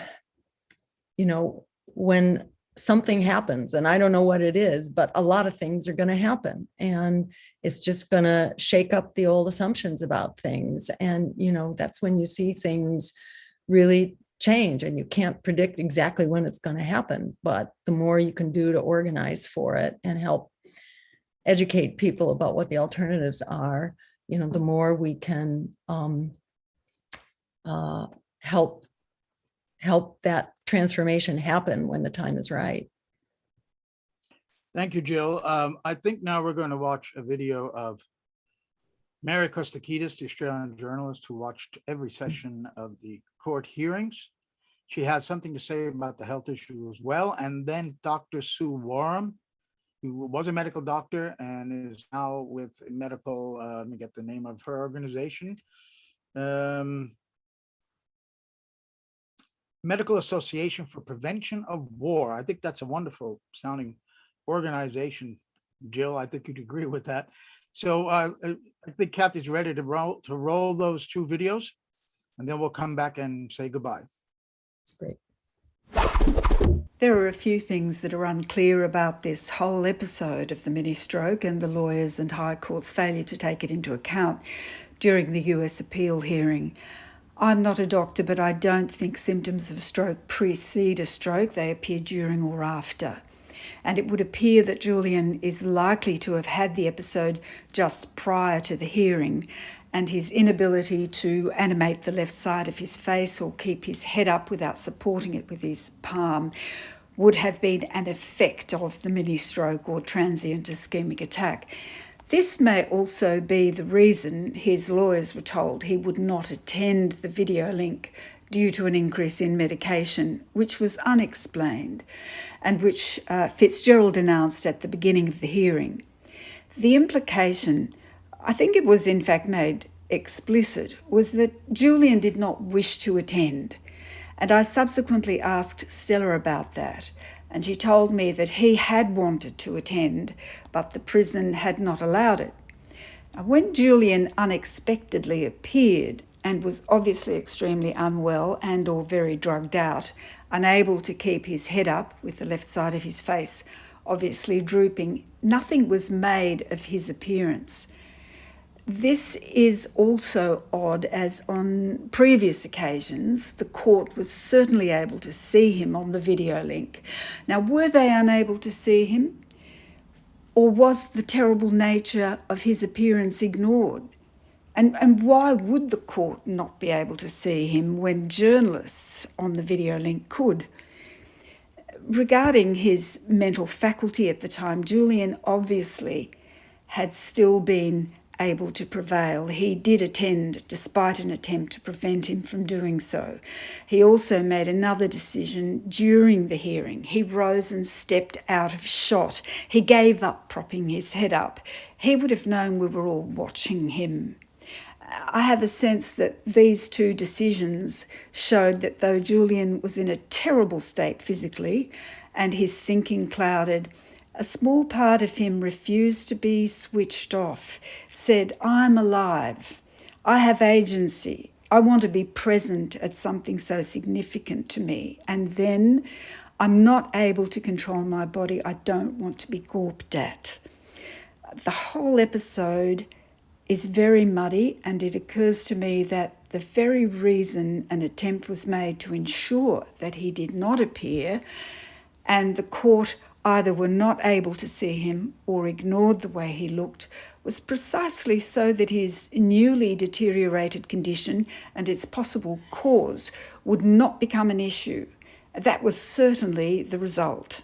something happens, and I don't know what it is, but a lot of things are going to happen, and it's just going to shake up the old assumptions about things. And, that's when you see things really change, and you can't predict exactly when it's going to happen, but the more you can do to organize for it and help educate people about what the alternatives are, the more we can help that transformation happen when the time is right. Thank you, Jill. I think now we're going to watch a video of Mary Kostakidis, the Australian journalist who watched every session of the court hearings. She has something to say about the health issue as well. And then Dr. Sue Wareham, who was a medical doctor and is now with medical, let me get the name of her organization, Medical Association for Prevention of War. I think that's a wonderful sounding organization. Jill, I think you'd agree with that. So I think Kathy's ready to roll those two videos, and then we'll come back and say goodbye. Great. There are a few things that are unclear about this whole episode of the mini stroke and the lawyers and High Court's failure to take it into account during the US appeal hearing. I'm not a doctor, but I don't think symptoms of stroke precede a stroke. They appear during or after. And it would appear that Julian is likely to have had the episode just prior to the hearing, and his inability to animate the left side of his face or keep his head up without supporting it with his palm would have been an effect of the mini stroke or transient ischemic attack. This may also be the reason his lawyers were told he would not attend the video link due to an increase in medication, which was unexplained, and which Fitzgerald announced at the beginning of the hearing. The implication, I think it was in fact made explicit, was that Julian did not wish to attend, and I subsequently asked Stella about that, and she told me that he had wanted to attend, but the prison had not allowed it. Now, when Julian unexpectedly appeared and was obviously extremely unwell and or very drugged out, unable to keep his head up with the left side of his face obviously drooping, nothing was made of his appearance. This is also odd, as on previous occasions, the court was certainly able to see him on the video link. Now, were they unable to see him? Or was the terrible nature of his appearance ignored? And why would the court not be able to see him when journalists on the video link could? Regarding his mental faculty at the time, Julian obviously had still been able to prevail. He did attend despite an attempt to prevent him from doing so. He also made another decision during the hearing. He rose and stepped out of shot. He gave up propping his head up. He would have known we were all watching him. I have a sense that these two decisions showed that though Julian was in a terrible state physically and his thinking clouded, a small part of him refused to be switched off, said, "I'm alive, I have agency, I want to be present at something so significant to me, and then I'm not able to control my body, I don't want to be gawped at." The whole episode is very muddy, and it occurs to me that the very reason an attempt was made to ensure that he did not appear, and the court either were not able to see him or ignored the way he looked, was precisely so that his newly deteriorated condition and its possible cause would not become an issue. That was certainly the result.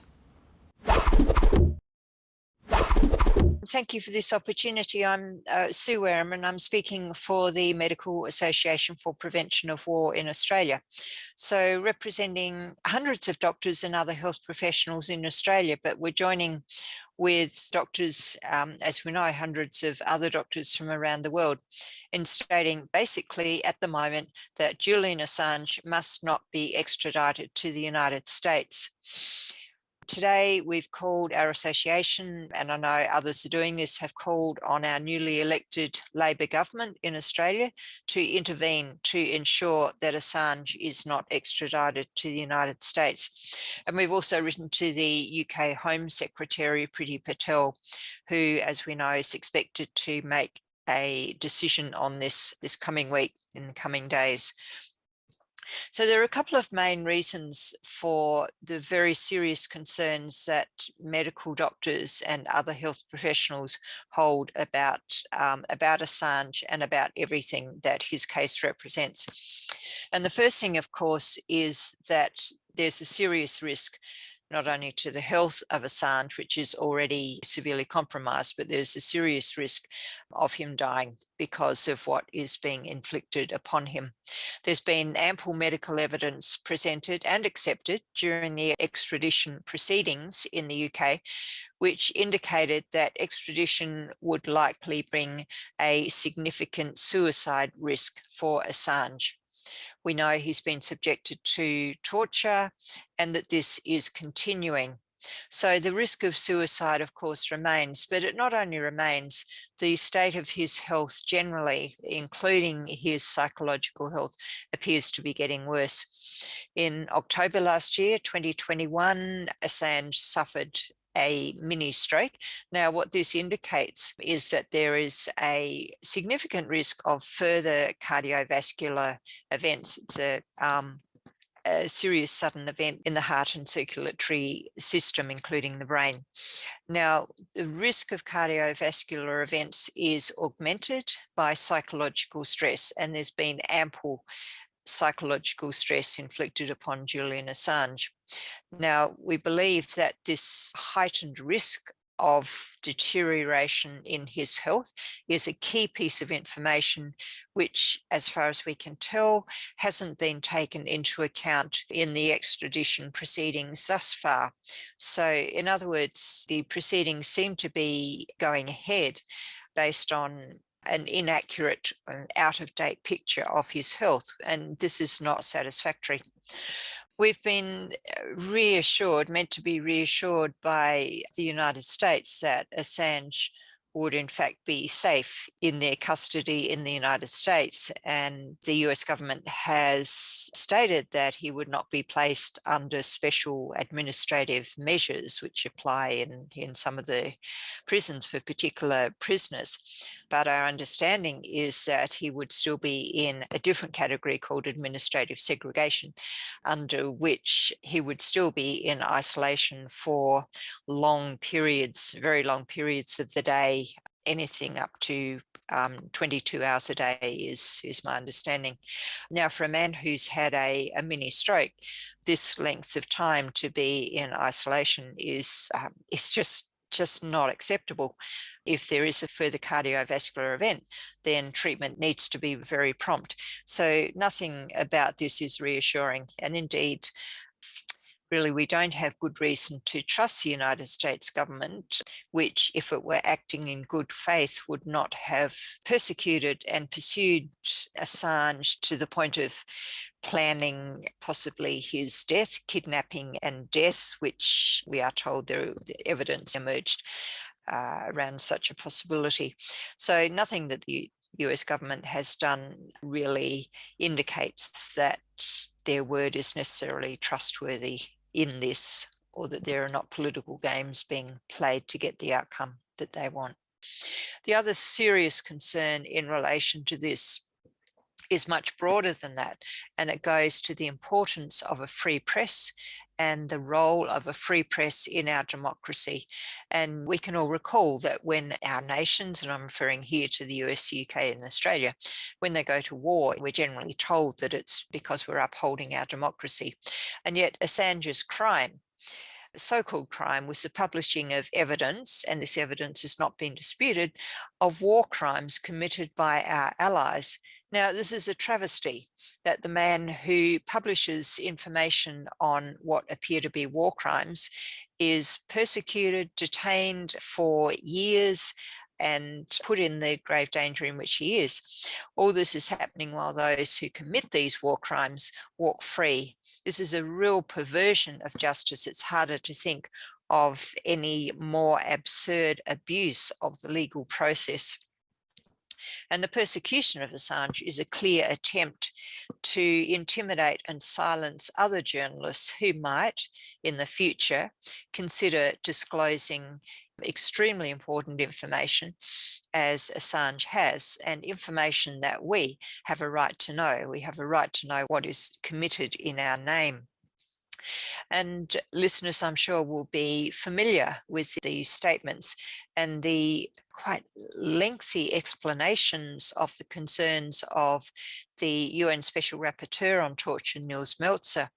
Thank you for this opportunity. I'm Sue Wareham, and I'm speaking for the Medical Association for Prevention of War in Australia. So representing hundreds of doctors and other health professionals in Australia, but we're joining with doctors, as we know, hundreds of other doctors from around the world, in stating basically at the moment that Julian Assange must not be extradited to the United States. Today, we've called our association, and I know others are doing this, have called on our newly elected Labor government in Australia to intervene to ensure that Assange is not extradited to the United States. And we've also written to the UK Home Secretary, Priti Patel, who, as we know, is expected to make a decision on this coming week, in the coming days. So there are a couple of main reasons for the very serious concerns that medical doctors and other health professionals hold about Assange and about everything that his case represents. And the first thing, of course, is that there's a serious risk not only to the health of Assange, which is already severely compromised, but there's a serious risk of him dying because of what is being inflicted upon him. There's been ample medical evidence presented and accepted during the extradition proceedings in the UK, which indicated that extradition would likely bring a significant suicide risk for Assange. We know he's been subjected to torture and that this is continuing. So the risk of suicide, of course, remains, but it not only remains, the state of his health generally, including his psychological health, appears to be getting worse. In October last year, 2021, Assange suffered a mini stroke. Now, what this indicates is that there is a significant risk of further cardiovascular events. It's a serious sudden event in the heart and circulatory system, including the brain. Now, the risk of cardiovascular events is augmented by psychological stress, and there's been ample psychological stress inflicted upon Julian Assange. Now, we believe that this heightened risk of deterioration in his health is a key piece of information which, as far as we can tell, hasn't been taken into account in the extradition proceedings thus far. So, in other words, the proceedings seem to be going ahead based on an inaccurate and out-of-date picture of his health, and this is not satisfactory. We've been meant to be reassured by the United States that Assange would in fact be safe in their custody in the United States. And the US government has stated that he would not be placed under special administrative measures, which apply in some of the prisons for particular prisoners. But our understanding is that he would still be in a different category called administrative segregation, under which he would still be in isolation for long periods, very long periods of the day. Anything up to 22 hours a day is my understanding. Now, for a man who's had a mini stroke, this length of time to be in isolation is just not acceptable. If there is a further cardiovascular event, then treatment needs to be very prompt. So nothing about this is reassuring. And indeed, really, we don't have good reason to trust the United States government, which, if it were acting in good faith, would not have persecuted and pursued Assange to the point of planning possibly his death, kidnapping and death, which we are told the evidence emerged around such a possibility. So nothing that the US government has done really indicates that their word is necessarily trustworthy in this, or that there are not political games being played to get the outcome that they want. The other serious concern in relation to this is much broader than that, and it goes to the importance of a free press and the role of a free press in our democracy. And we can all recall that when our nations, and I'm referring here to the US, UK and Australia, when they go to war, we're generally told that it's because we're upholding our democracy. And yet Assange's crime, so-called crime, was the publishing of evidence, and this evidence has not been disputed, of war crimes committed by our allies. Now, this is a travesty that the man who publishes information on what appear to be war crimes is persecuted, detained for years, and put in the grave danger in which he is. All this is happening while those who commit these war crimes walk free. This is a real perversion of justice. It's harder to think of any more absurd abuse of the legal process. And the persecution of Assange is a clear attempt to intimidate and silence other journalists who might, in the future, consider disclosing extremely important information, as Assange has, and information that we have a right to know. We have a right to know what is committed in our name. And listeners, I'm sure, will be familiar with these statements and the quite lengthy explanations of the concerns of the UN Special Rapporteur on Torture, Nils Melzer.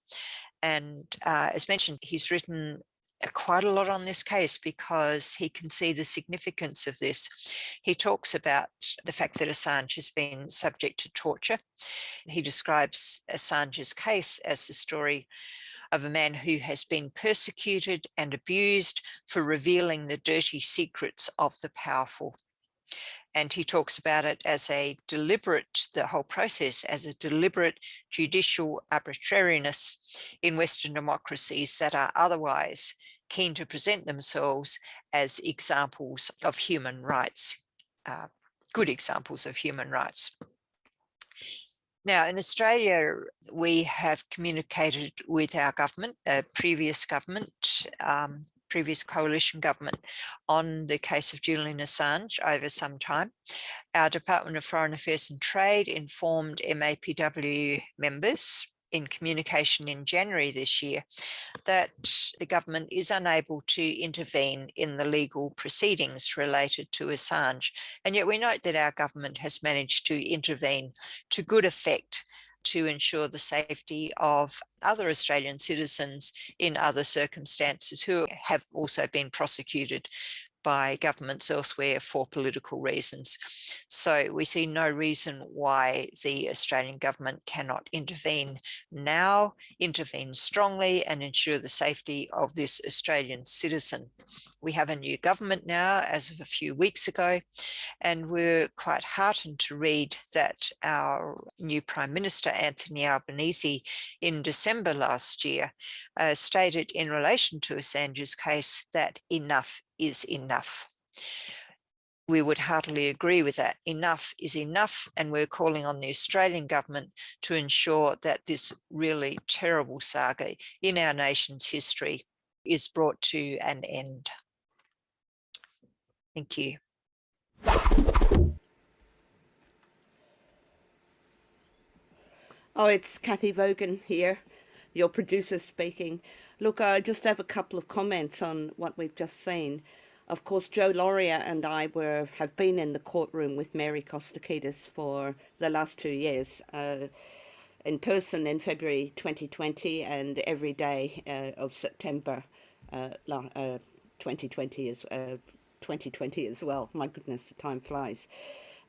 And as mentioned, he's written quite a lot on this case because he can see the significance of this. He talks about the fact that Assange has been subject to torture. He describes Assange's case as the story of a man who has been persecuted and abused for revealing the dirty secrets of the powerful. And he talks about it as a deliberate, the whole process as a deliberate judicial arbitrariness in Western democracies that are otherwise keen to present themselves as examples of human rights, good examples of human rights. Now, in Australia, we have communicated with our government, previous coalition government, on the case of Julian Assange over some time. Our Department of Foreign Affairs and Trade informed MAPW members in communication in January this year that the government is unable to intervene in the legal proceedings related to Assange. And yet we note that our government has managed to intervene to good effect to ensure the safety of other Australian citizens in other circumstances who have also been prosecuted by governments elsewhere for political reasons. So we see no reason why the Australian government cannot intervene now, intervene strongly, and ensure the safety of this Australian citizen. We have a new government now as of a few weeks ago, and we're quite heartened to read that our new Prime Minister, Anthony Albanese, in December last year, stated in relation to Assange's case that enough is enough. We would heartily agree with that. Enough is enough, and we're calling on the Australian government to ensure that this really terrible saga in our nation's history is brought to an end. Thank you. Oh, it's Kathy Vaughan here, your producer speaking. Look, I just have a couple of comments on what we've just seen. Of course, Joe Lauria and I have been in the courtroom with Mary Kostakidis for the last 2 years, in person in February 2020 and every day of September 2020 as well. My goodness, the time flies.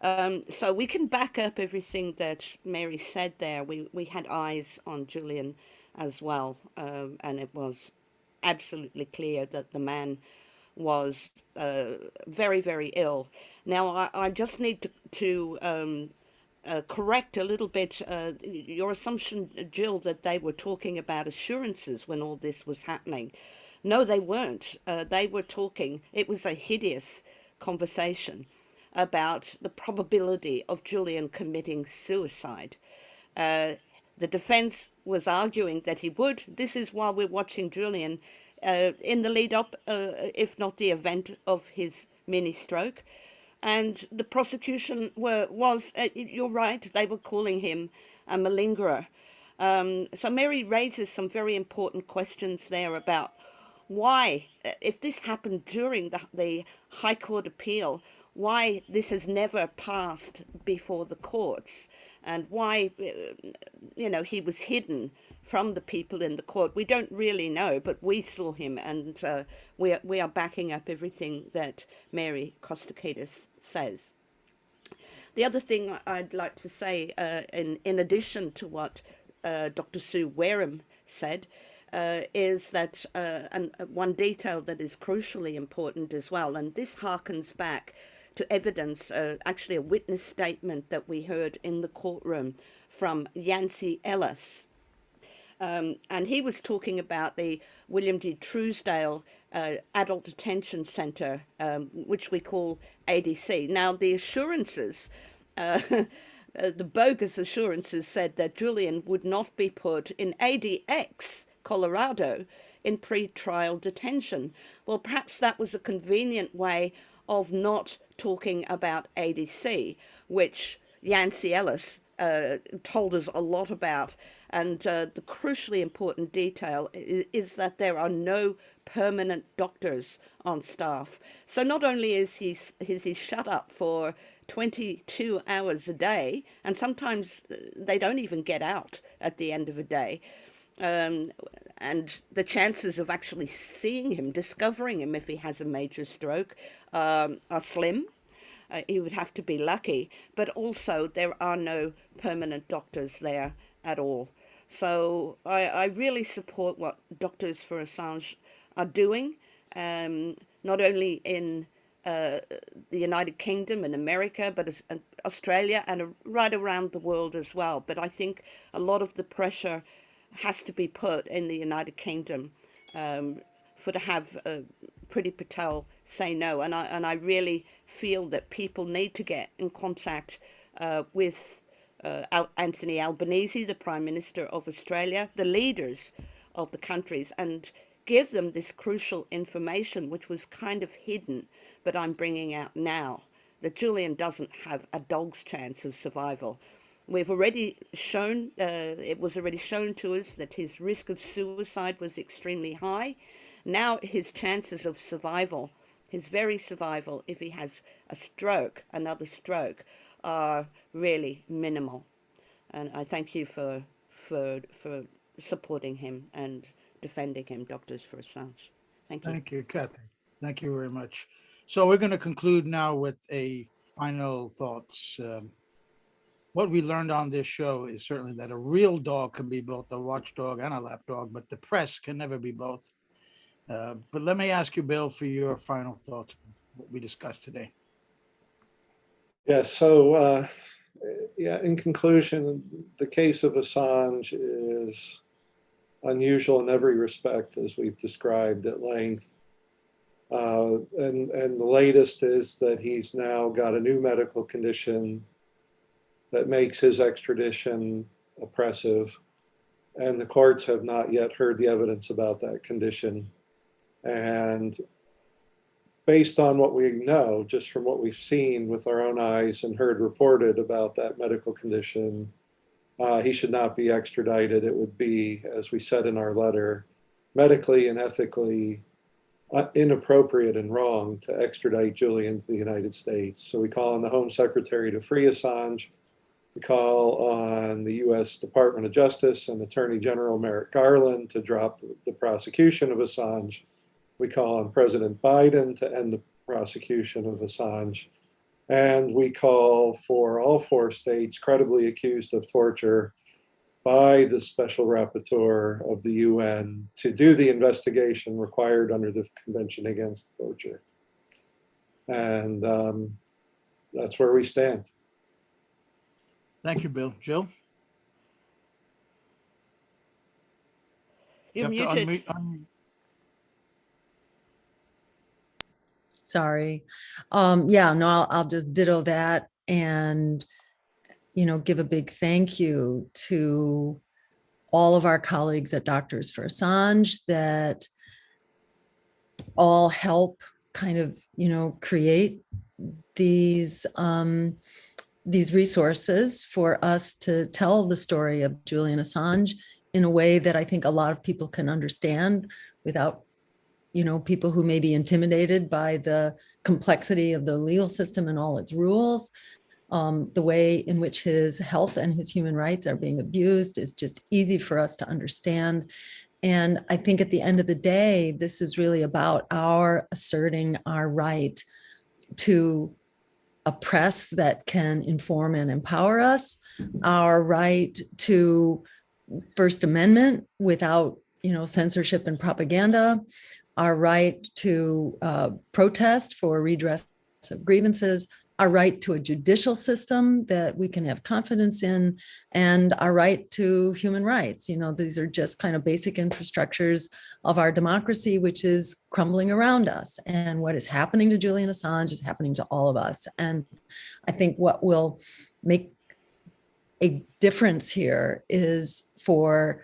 So we can back up everything that Mary said there. We had eyes on Julian as well, and it was absolutely clear that the man was very, very ill. Now, I just need to correct a little bit your assumption, Jill, that they were talking about assurances when all this was happening. No, they weren't. They were talking, it was a hideous conversation about the probability of Julian committing suicide. The defense was arguing that he would. This is while we're watching Julian in the lead up, if not the event of his mini stroke. And the prosecution was, you're right, they were calling him a malingerer. So Mary raises some very important questions there about why, if this happened during the High Court appeal, why this has never passed before the courts, and why, he was hidden from the people in the court. We don't really know, but we saw him, and we are backing up everything that Mary Kostakidis says. The other thing I'd like to say, in addition to what Dr. Sue Wareham said, is that and one detail that is crucially important as well, and this harkens back to evidence, actually a witness statement that we heard in the courtroom from Yancey Ellis. And he was talking about the William D. Truesdale adult detention center, which we call ADC. Now, the assurances, the bogus assurances said that Julian would not be put in ADX, Colorado, in pre-trial detention. Well, perhaps that was a convenient way of not talking about ADC, which Yancey Ellis told us a lot about. And the crucially important detail is that there are no permanent doctors on staff. So not only is he shut up for 22 hours a day, and sometimes they don't even get out at the end of a day, and the chances of actually seeing him, discovering him if he has a major stroke, are slim. He would have to be lucky, but also there are no permanent doctors there at all. So I really support what Doctors for Assange are doing, not only in the United Kingdom and America, but Australia and right around the world as well. But I think a lot of the pressure has to be put in the United Kingdom for to have Priti Patel say no. And I really feel that people need to get in contact with Anthony Albanese, the Prime Minister of Australia, the leaders of the countries, and give them this crucial information, which was kind of hidden, but I'm bringing out now, that Julian doesn't have a dog's chance of survival. We've already shown, it was already shown to us that his risk of suicide was extremely high. Now his chances of survival, his very survival, if he has a stroke, another stroke, are really minimal. And I thank you for supporting him and defending him, Doctors for Assange. Thank you. Thank you, Kathy. Thank you very much. So we're going to conclude now with a final thoughts. What we learned on this show is certainly that a real dog can be both a watchdog and a lapdog, but the press can never be both. But let me ask you, Bill, for your final thoughts on what we discussed today. Yeah, so in conclusion, the case of Assange is unusual in every respect, as we've described at length. And the latest is that he's now got a new medical condition that makes his extradition oppressive. And the courts have not yet heard the evidence about that condition. And based on what we know, just from what we've seen with our own eyes and heard reported about that medical condition, he should not be extradited. It would be, as we said in our letter, medically and ethically inappropriate and wrong to extradite Julian to the United States. So we call on the Home Secretary to free Assange. We call on the US Department of Justice and Attorney General Merrick Garland to drop the prosecution of Assange. We call on President Biden to end the prosecution of Assange. And we call for all 4 states credibly accused of torture by the Special Rapporteur of the UN to do the investigation required under the Convention Against Torture. And that's where we stand. Thank you, Bill. Jill? You're You have to muted. unmute. Sorry. Yeah, no, I'll just ditto that and, give a big thank you to all of our colleagues at Doctors for Assange that all help kind of, create these resources for us to tell the story of Julian Assange in a way that I think a lot of people can understand without people who may be intimidated by the complexity of the legal system and all its rules. The way in which his health and his human rights are being abused is just easy for us to understand. And I think at the end of the day, this is really about our asserting our right to a press that can inform and empower us, our right to First Amendment without, censorship and propaganda, our right to protest for redress of grievances, our right to a judicial system that we can have confidence in, and our right to human rights. These are just kind of basic infrastructures of our democracy, which is crumbling around us. And what is happening to Julian Assange is happening to all of us. And I think what will make a difference here is for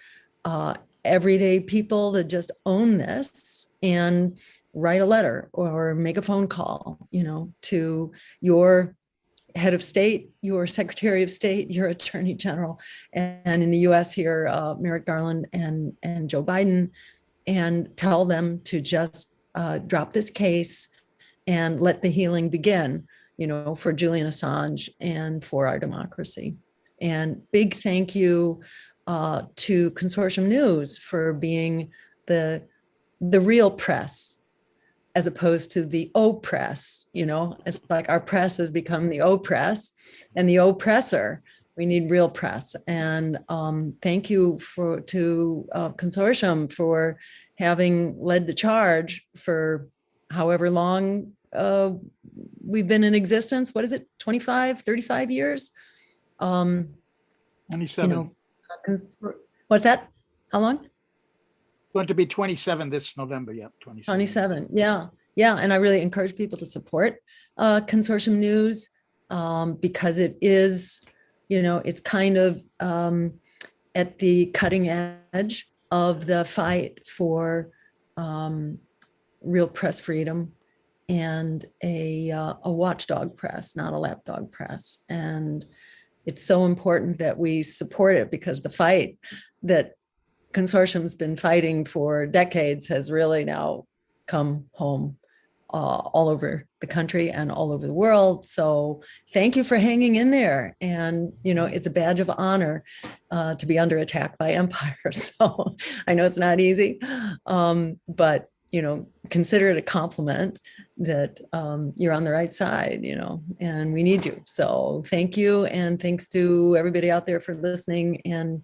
everyday people to just own this and write a letter or make a phone call, to your head of state, your secretary of state, your attorney general, and in the US here, Merrick Garland and Joe Biden, and tell them to just drop this case and let the healing begin, for Julian Assange and for our democracy. And big thank you to Consortium News for being the real press, as opposed to the press. It's like our press has become the press and the oppressor. We need real press. And thank you to Consortium for having led the charge for however long we've been in existence. What is it, 25, 35 years? 27. What's that? How long? Going to be 27 this November. Yep, 27. Yeah. And I really encourage people to support Consortium News because it is, it's kind of at the cutting edge of the fight for real press freedom and a watchdog press, not a lapdog press. And it's so important that we support it, because the fight that Consortium's been fighting for decades has really now come home all over the country and all over the world. So thank you for hanging in there. And, it's a badge of honor to be under attack by empire. So I know it's not easy, but, consider it a compliment that you're on the right side, and we need you. So thank you. And thanks to everybody out there for listening, and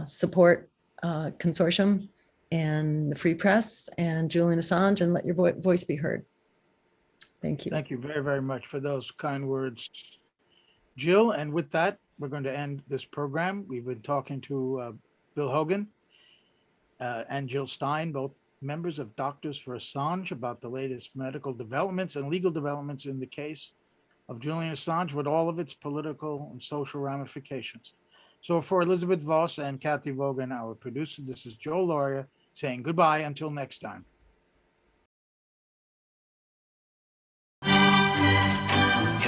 support Consortium and the Free Press and Julian Assange, and let your voice be heard. Thank you. Thank you very, very much for those kind words, Jill. And with that, we're going to end this program. We've been talking to Bill Hogan and Jill Stein, both members of Doctors for Assange, about the latest medical developments and legal developments in the case of Julian Assange, with all of its political and social ramifications. So for Elizabeth Voss and Kathy Vogan, our producer, this is Joel Lauria saying goodbye until next time. Get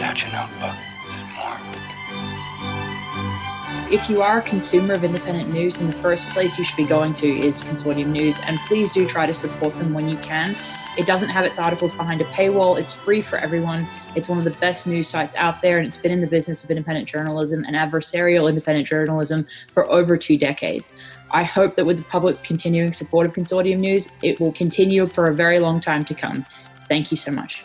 out your notebook. There's more. If you are a consumer of independent news, then the first place you should be going to is Consortium News, and please do try to support them when you can. It doesn't have its articles behind a paywall. It's free for everyone. It's one of the best news sites out there, and it's been in the business of independent journalism and adversarial independent journalism for over 2 decades. I hope that with the public's continuing support of Consortium News, it will continue for a very long time to come. Thank you so much.